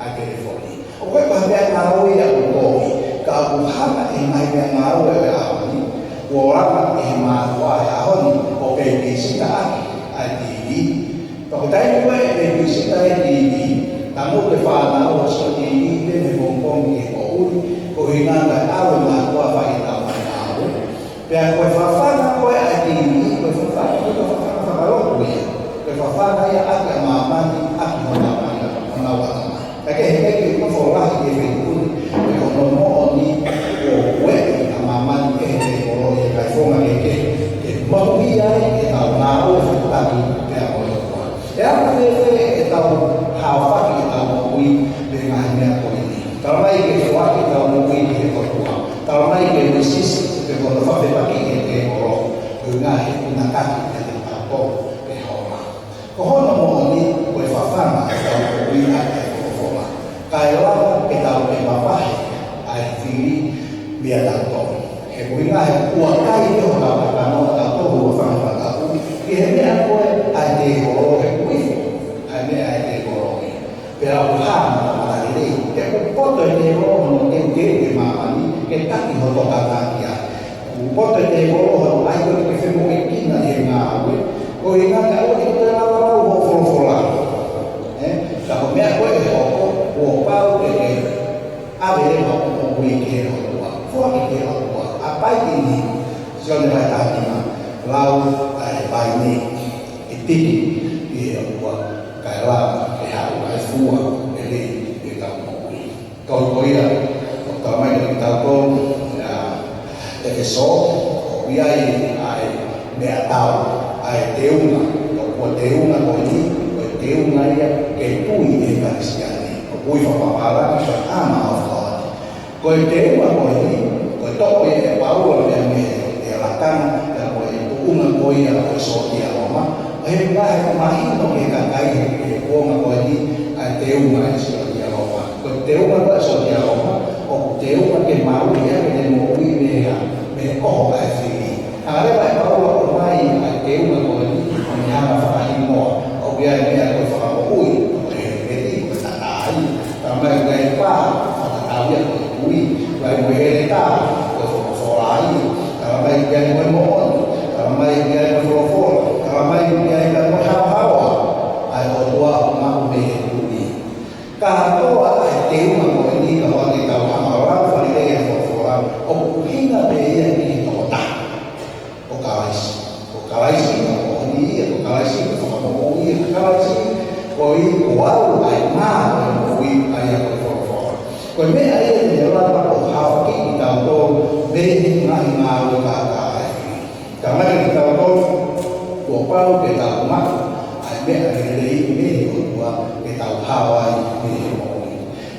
ay telefoni o kaya bahaya araw ya ko kabuhana imay ng araw ay ahon wala ka imawa ay ahon o kay bisita ay TV pag tayo ko ay bisita ay TV tamo ke fana o sa TV de mongkong ke o hinaga araw na ko pa itaw na araw kaya ko fafana ko ay TV ko fafana ko fafana ya at mama at mama kaya hindi ko fora ke no ni o we amaman ke o ye ka fonga ke mo dia ke ta na o ta ki ke o ya ke ta ha fa ki ta mo wi de ma ne ko ni ta mai ke fa ki ta mo wi ke ko ta mai ke sis ke ko fa de pa ki ke o nga he na ka ki ke ta ko ke ho ma ko ho no mo ni ko fa fa ma ta wi na ke ko ma kai la ke ta ke ma fa fili via dato e poi là qua kai io la no dato ho fa dato e ne ha poi ai dei colori qui ai dei colori per la lì che un po' di loro non che ma che tanti non toccano un po' di loro hai quello che fermo in china e na poi in anche oggi per la lavoro la come a quello o pau che avere un weekend fuori che a pai ini sono mai tanti ma lau ai pai ni tiki e kai la che ha una sua e lì e da noi poi mai che ta con che so vi ai ne atau ai teuna o teuna che poi è cristiani poi fa papà ama coi tế mà coi tốt về bảo rồi về là căn rồi cũng coi số tiền mà em lại mà ít nó cái cái của mà coi đi tiêu mà số tiền mà coi tiêu mà có số tiền mà hoặc tiêu mà cái máu gì á cái một cái về có cái gì đấy lại bảo là mai tiêu mà coi nhà mà phải mua ở bên này coi phải có ui cái gì cũng là đại mà ngày qua tạo việc ui vậy người ta phổ lại mày gây mới món mày gây mới phổ phổ mày gây mới hao hao ai ở tua mà về đi cả đó ai tiêu mà người đi mà người ta làm mà làm phải để phổ làm ông khi nào để đi tổ ta ông cái gì ông đi ông cái gì ông đi cái gì rồi quá lại mà rồi ai còn mấy ai thì là bắt đầu học cái đầu tô về những ngày mà người ta cả mấy cái đầu tô của bao cái đầu mắt ai biết ai lấy mấy của cái đầu hào ai thì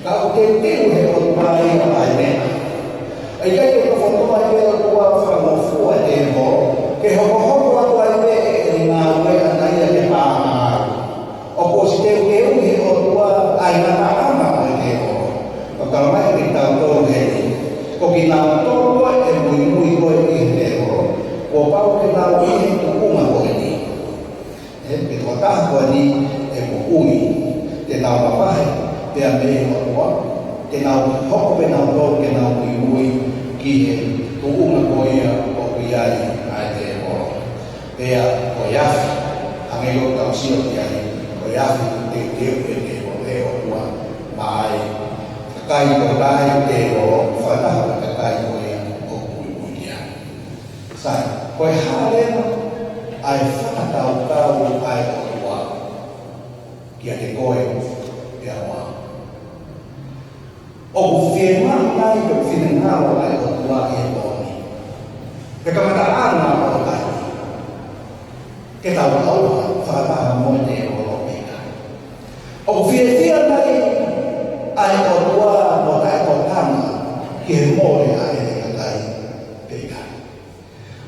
kalau kita hidup baik ai ai cái phong cách này của phong một phố ở đây họ cái họ họ ai về nào về anh ấy là cái mà opposite cái hidup ai là kalau mai kita tahu ni, kau kita tahu apa yang mui kau ini kau tahu kita ini tu umah kau ini, kita tahu kau ini umi, kita tahu apa, kita ambil apa, kita tahu hok kita tahu kita mui kini tu umah kau ini kau biar ada kau, dia kau ya, ambil kau siapa dia, kau ya dia kau mai cái của cái đều phải là cái của người sai coi hai lên ai phát đầu cao ai ở quả kia thì coi kia quả ông phiền mang tay của phiền nào ai ở quả hiện đó cái kemenangan nào ở cái tàu phải là một điều của mình ông phiền này ai o tua mo tai ko kama ke mo le ai le kai pe ka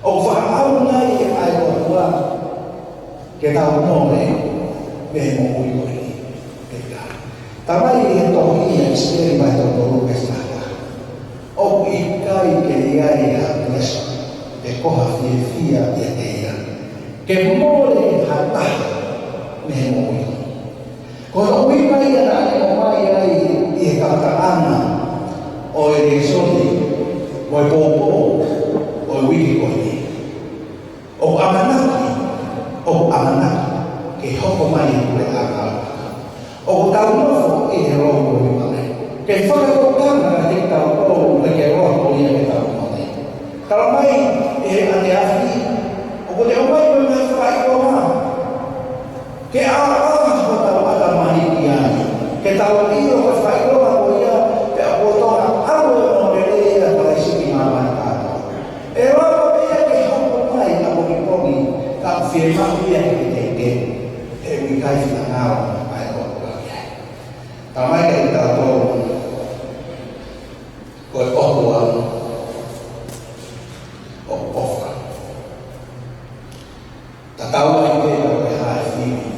o fa au nai ai o tua ke tau no le me mo ui ko ni pe ka tamai e to ia esperi mai to lo ke sta o i kai ke ai a presa e koha fia e teia ke mo le hata me mo ui ko ui mai ana o mai ai e kataana o e soni o e popo o e wiki koni o amanaki ke hoko mai ule aka o tau nofo e he roho o mai ke whakakokana he tau o le ke roho o ia ke tau mai tau mai e ane ahi o ko te o mai me mai whai koha ke a ko tau ata mai ki ani ke tau i o ko whai koha o ia te a kotoha awe o me rea para siki mama kata e roho ia ke hoko mai a ko ki kongi ka whie mau ia ke te ke e wikai whina ngāo ai o kua kia ta mai ka i tau tō ko e ohua o ofa ta tau mai te o ke hae whini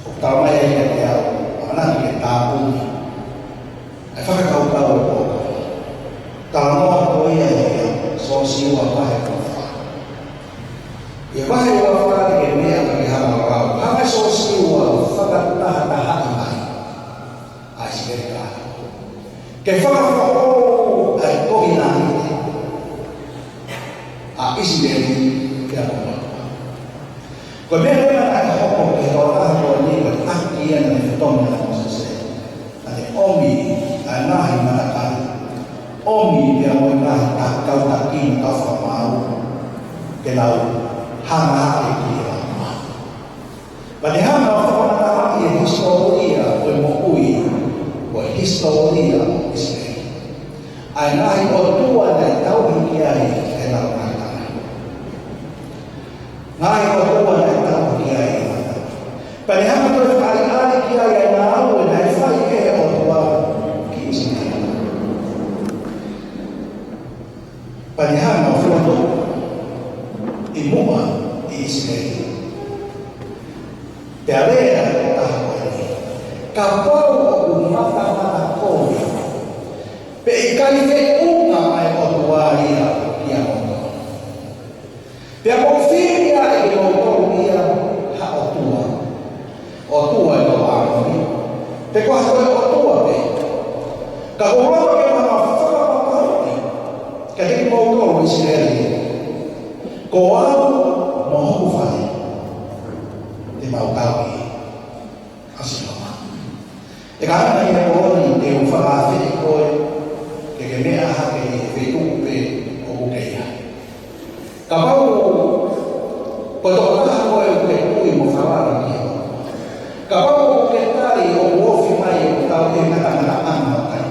o tau mai ai te au anaki ke tāpuni ai whakakau kau o kōka tau noa ko ia e so siwa pahe kau e wahe ua whare ke mea ka ke hama rau. Hama so siwa whakataha taha i mai. Ai si kere ka. Ke whakawha o ai kohi nā hite. A isi deri ke a kumatua. Ko mea mea ai hoko ke tōtaha ko ni ko taki ia na me whetonga na mosa se. A te omi ai nahi manakari. Omi pia mo i nahi takau takini kau whamau. Ke lau hanga e ki e rama. Ma te hanga o whakamata i e historia o e mokui, o e historia o Israel. Ai nahi o tua nei tauhi ki ai e lau ngātana. Nahi o tua nei tauhi ki ai e lau. Pa te hanga toi whai ari ki ai e ngā au e nei whai e o tua ki Israel. Pa te hanga o whakatoa i mua i Israel. Te area o taha koe ni. Ka pau o umata mata kōmi. Pe i kai te unga mai o tuaria i a moto. Pe a mōwhiria i o tōria ha o tua. O tua i o āmoni. Te koha koe o tua pe. Ka urama ke mana whakapapahoni. Ka te mōtoro Israel. Ko au mo hoku whare te mautau i asinoma. E ka ana i a kōni te uwhakawhiti koe ke ke mea hake i whetupe o kukeia. Ka pau ko tō kaha koe o ke kui mo whawara ki e koe. Ka pau o ke tari o uofi mai o tau e ngata ana o kai.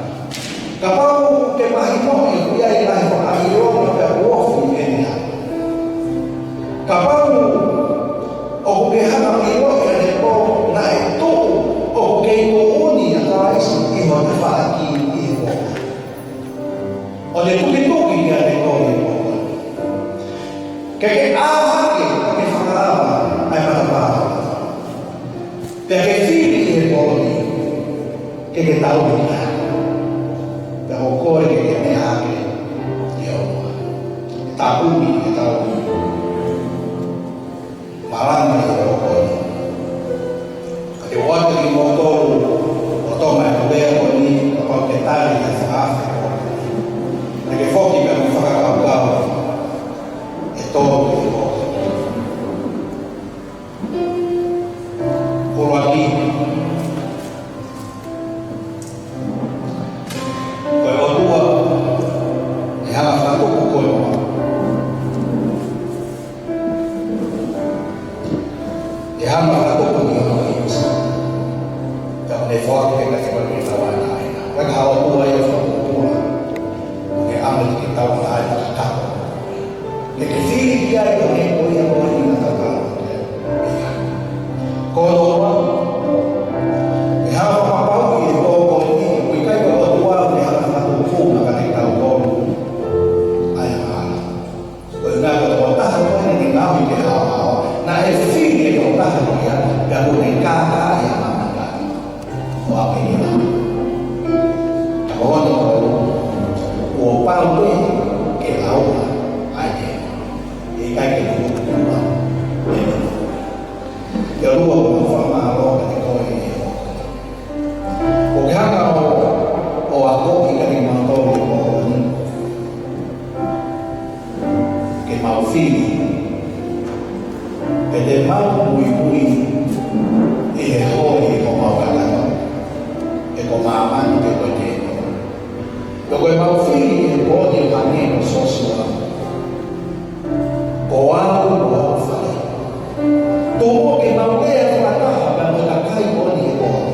Ka pau ke mahi mohi kui ai nahi o ahirona pe uofi e nea. Ka pau o ke hana i rohe ne po na e tō o ke i ko oni a tāisi i hoa te whaaki i hoa. O ne tuki tuki ki a te kōri i hoa. Ke āhake ke whakarawa ai matapāra. Pea ke whiri i e kōri ke tauri i hana. Pea o kōri ke mea hake i hoa. Tā umi ke tauri. Maranga i o koni. Ka te wata ki mōtoro o tō mai kōbea koni ka pau te tari i whaafe koni. Na ke whoki ka mi whakakau e tōru i koni. Koro aki. Koe o tua e hanga whakuku koe moa. E hanga la topo ni ono i usa. Te o ne whaka ke ka te kore ki tawa na aina. Waka hawa tua i o whakukura. O ke amali ki tawa na aina ka kako. Ke ke whiri ki ai o ne koi a koi i na taka o te ika. Ko roa. E hawa whakapau i ya gabo ng kaka ya mamaka o apa ina kawan o pau ke lawa ai e kai ke ku ma ya luo mo fa ma ro ke ko e o kaka o ako ke ka ma to ke mau fili e le mau mui e he hoi e ko mau kalanga e ko maamani ke koe tēno. Ko koe mau whiri e kōne pane no sosua. Ko au o au whare. Tō mo ke mau lea whataha pa mo ka kai kōne e kōne.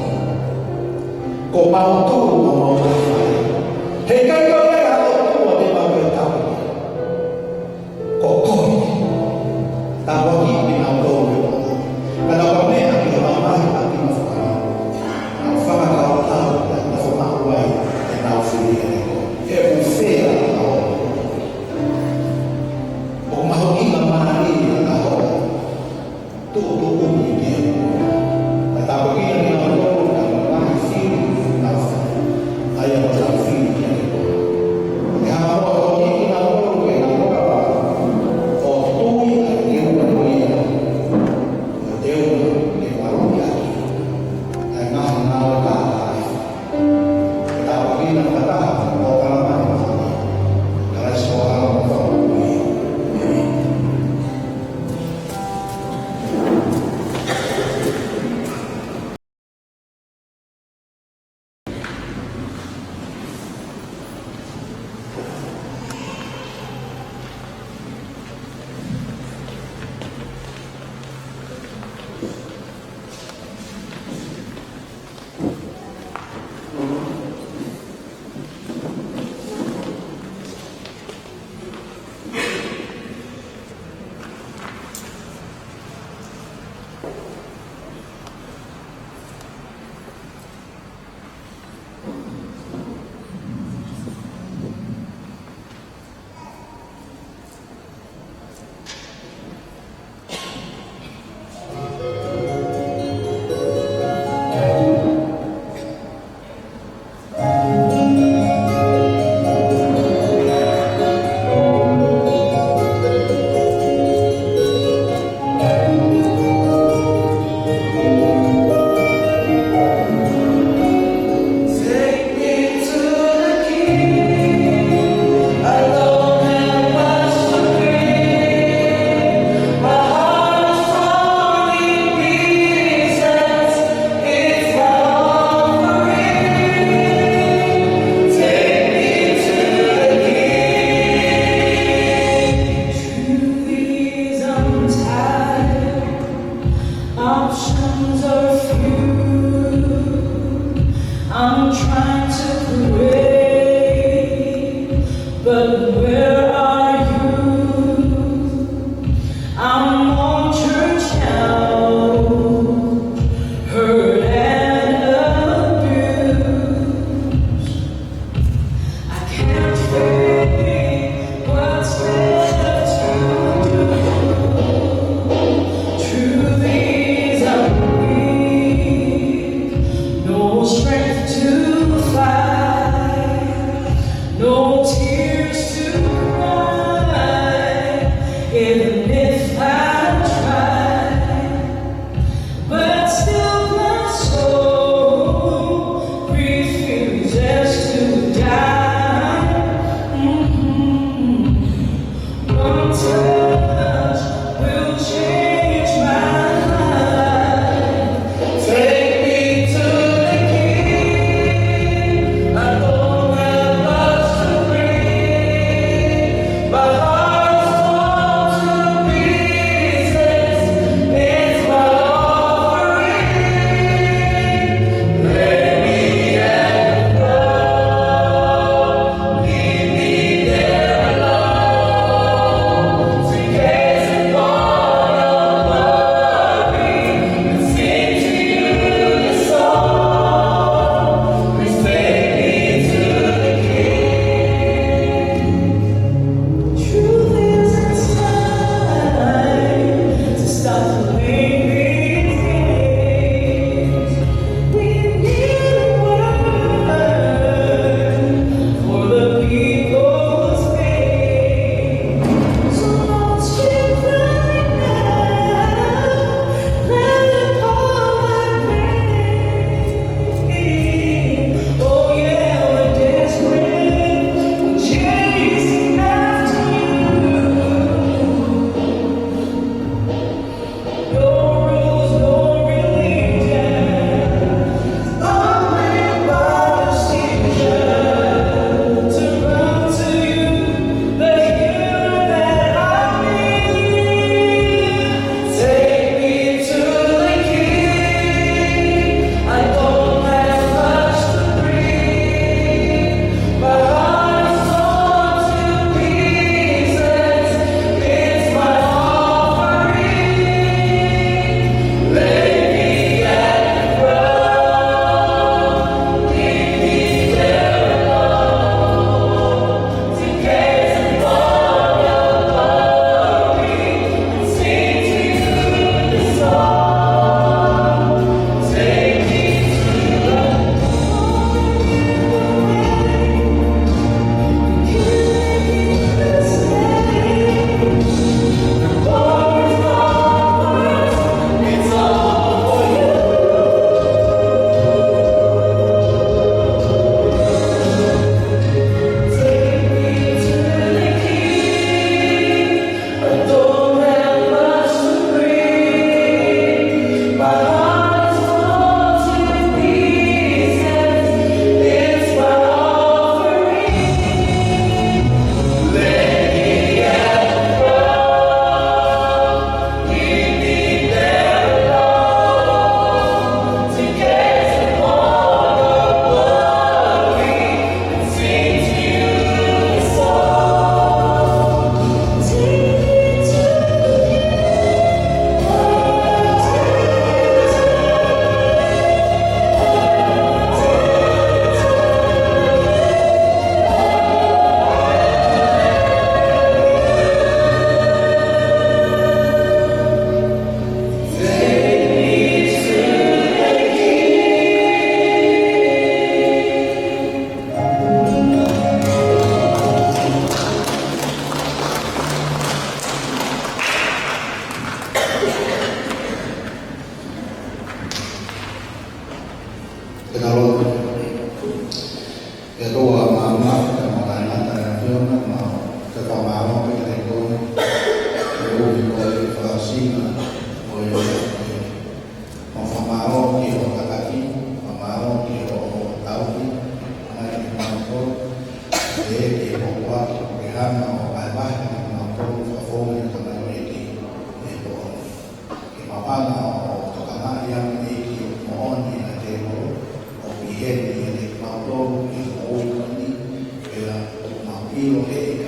Ko mau tūru o mau whare. He kai o lea o tūa te mau e tau. Ko kōne. Tā waki te mau tōru o. Kana ka mea ki o mau mahi a ki ma whakara. Nau whamakau tau na whamakuai e nau whiri e ko. E u whera a o. O maho inga mahari a o. Tū umi te. Ma tā wakina ni au tōru ka mahi whiri nau whara. Ai a o nau whiri e ko. E hama o o ki nau tōru e nau whara. O tui a te ua nui e. O te ua e warumi aki. Ai ngahi ngāo e kātai. E tā wakina whataha o kalamai mahani. Karai so hao o whaukui. Ke toa mama ka makana ta fiona ma ka kamaro ke te ko o ko e fasina o e ma famaro ki o kakaki famaro ki o tauki ai ma ko e ke o wa ke hana o ai ba ma ko fa fo ni ka na e ki e ko ke ma ana o ka na ya e ki mo ni na te mo o ki he ni e ma ko io e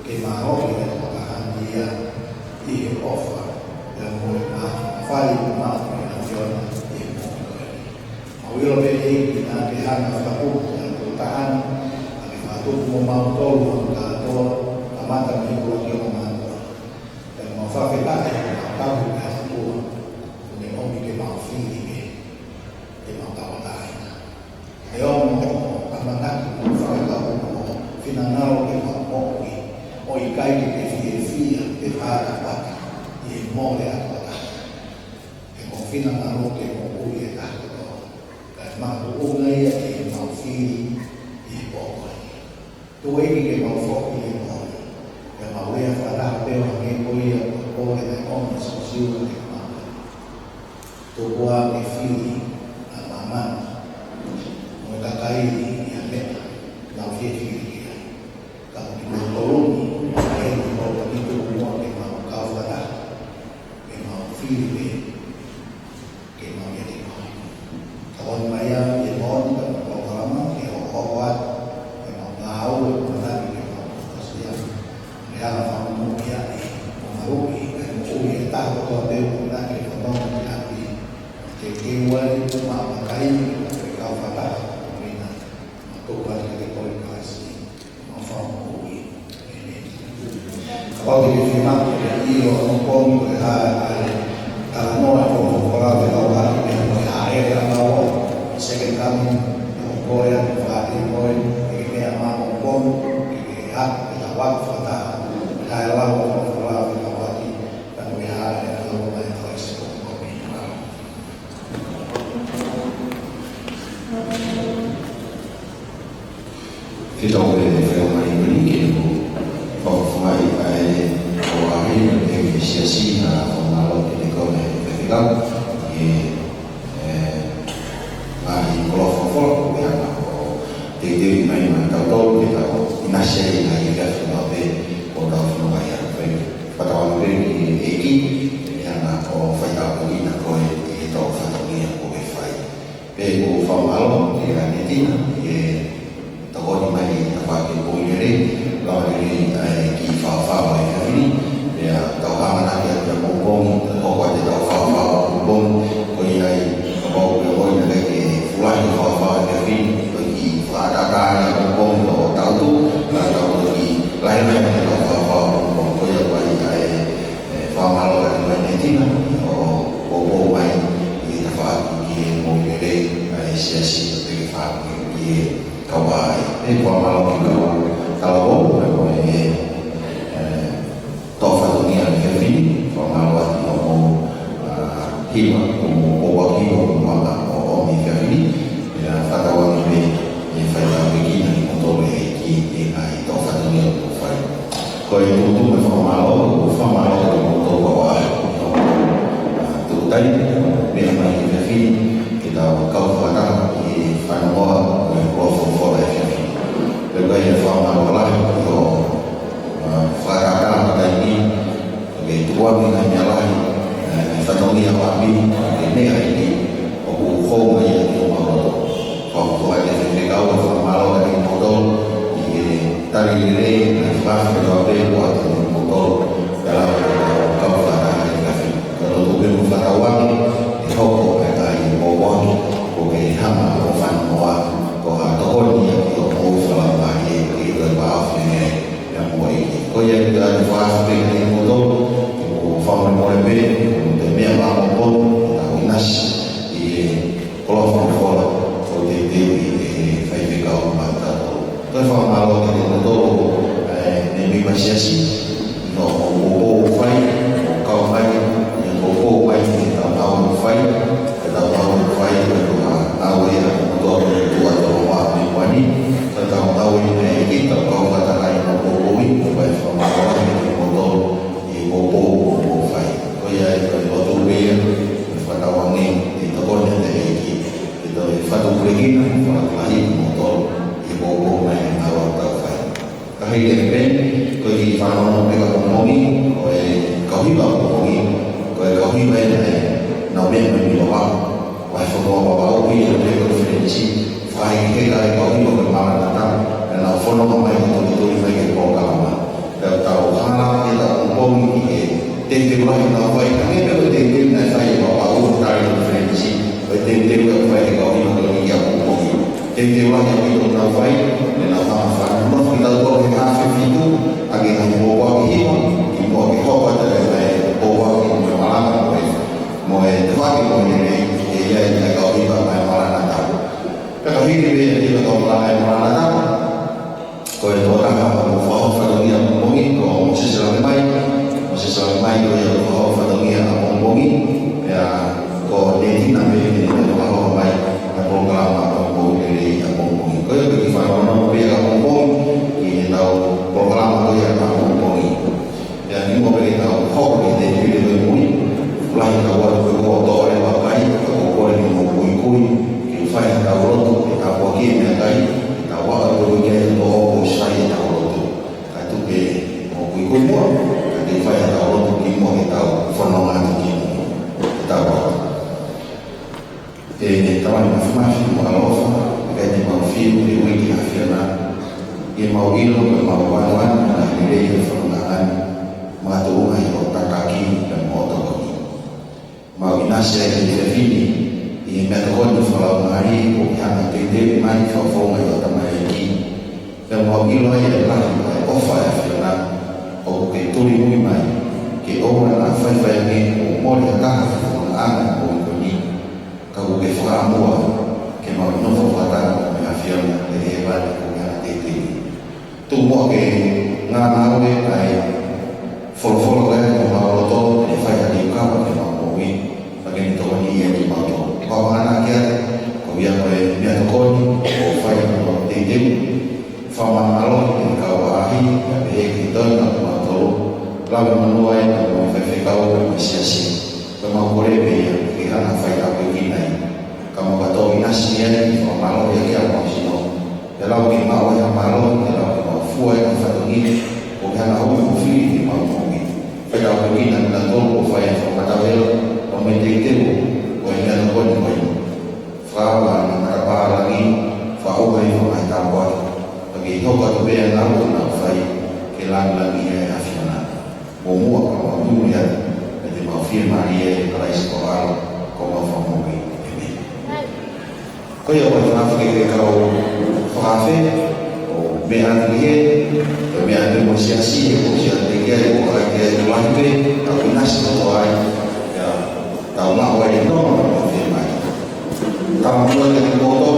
che Marocco è la handia di offa da molta fare una nazione di mondo ma io lo vedo che anche hanno fatto tahan che fatto un momento dato la mata di quello che comando per non far fare la causa della tua ne ho che ma figli che non stava dai e ho mandato un fare la finangalo ke mamoki o ikai ke fia ke para pata e mole a pata e mo finangalo ke mo uye ta ko ma o ngai e ma fi e po to e ke ma fo e mo e ma we a fara pe o ke ko ia ko e o ma so siu ke ma to wa ke fi a mama mo ka kai ya me la fi tolong yang mau itu semua memang kau dah memang feel memang jadi tahun maya yang mau kalau lama yang kuat memang tahu mana memang kasihan yang kamu ya mengaruhi dan mengaruhi tahu kalau dia pernah kita hati jadi itu mau pakai kau dah mina untuk buat kita komunikasi oggi mi firmato che io non può alla nuova popolare della era una volta se che cammin poi a fare poi che mi amavo un po' che ha la waqfa da la popolare della waqfa da noi ha la nuova questo che dove fermare i che fai o arriva e si assina con una lotta di come verificare che vai con la foto che hanno dei devi mai mancato che nasce la idea che o da un baia per fatto vedere che chi hanno fatto una cosa e dopo fatto via come fai per o fa malo che la metina che dopo mai fare poi lo di chi fa ini ya tau mana dia berbohong pokok dia tahu bohong koi ai kau koi ada ke fulani fa ini bagi ada bohong lo tahu tu tahu lagi lain tahu bohong koi ai ai fa malo dan ini bohong ai kita fa ki mo bere ai sia bagi fa ki kau ai fa malo kalau tofa dunia kevin formalwa como hima como wakio mama o mi kevin ya fatawa ni e faida begina ni montole ki ai tofa dunia ko fai ko e tudo formalwa ko bawa tu tadi memang kevin kita kau fata e fanawa ko fo kevin berbagai formalwa lah ko faraka ini tua dengan nyala fatoni yang api ini ini aku kau yang mau kau ada yang kau malu dari motor tadi ini pas kedua buat motor dalam kau faraka kalau tu belum fatawan kau ada mau oke hama fan mau kau atau ni kau mau selama ini berbaaf ini yang mau ini kau yang ada fast ini motor fama more bene de mia mamma poi da unas e colofo fora o de fai ficar o matato to fa malo che de todo ne mi gina para kelahi motor ibu main awal tafai kahai deken ko di fano mereka komomi ko kau hiba komomi ko kau hiba ini nabi menjadi bawa wahai fono bawa ubi yang berkonferensi fai kita kau hiba bermalam datang dan fono mamai betul-betul mereka program dan tahu hal kita komomi tengok lagi nabi kami bertengok dengan saya bawa ubi dari konferensi tengok lagi kau hiba lagi yang komomi tengok lagi itu nabi dan apa kita tahu hafif itu agen bawa hiba ibu hiba dari bawa hiba malam mo tuwagi mo ni iya kau hiba malam datang kalau hidup ini kau malam datang kau itu orang yang mau fatong yang mungkin kau masih selalu main kau yang mau fatong yang mungkin ya kau dating nabi ini kau main program apa dari yang mungkin kau yang bagi faham orang yang mungkin ini tahu program kau yang mungkin dan ini mau beritahu kau ini dari mungkin lain kau tahu orang pakai kau boleh mengkui kifai tahu tu kita bagi mengai tahu aku dia tahu saya tahu tu katu ke mengkui mo kifai tahu tu kimo tahu fonongan kita tahu ini tahu informasi mengalami kaya mafia di wiki akhirnya ia mau ilo bermawan dan dia fonongan mengatur otak kaki dan otak mau inasya yang ini ini metode kalau hari yang tidak main fafong atau tamai dan mau ilo yang lain offer ya o que tu muy mal que obra la fe ni o moria caja con ana o con ni kau que fora moa que mau no fo fata me afirma de llevar con la tete tu mo que ngana we ai folo que no mau todo le fai di capa que mau moi bagi to ni ya di mau kau anak ya kau yang we me tokoni o fai no tete fama malo que kau ahi ya kita nak lalu menuai dan memfekau bermesiasi memang boleh bayar kita nak faedah begini kamu kata inasnya di malu ya kita maksudnya dalam kita yang malu dalam fuai yang satu ini bukan aku mufli di malu ini faedah begini dan tahu faedah sama tahu pemerintah itu bukan pun bukan faham apa lagi faham itu macam apa begitu kata bayar lalu nak faedah kelang lagi ya Umur kalau dunia jadi mau firman dia kalau sekolah kalau mau ini. Kau yang pernah pergi kau kafe, biar dia negosiasi, dia orang dia lantai, aku nasi orang ya tahu nak orang itu firman. Kamu lagi foto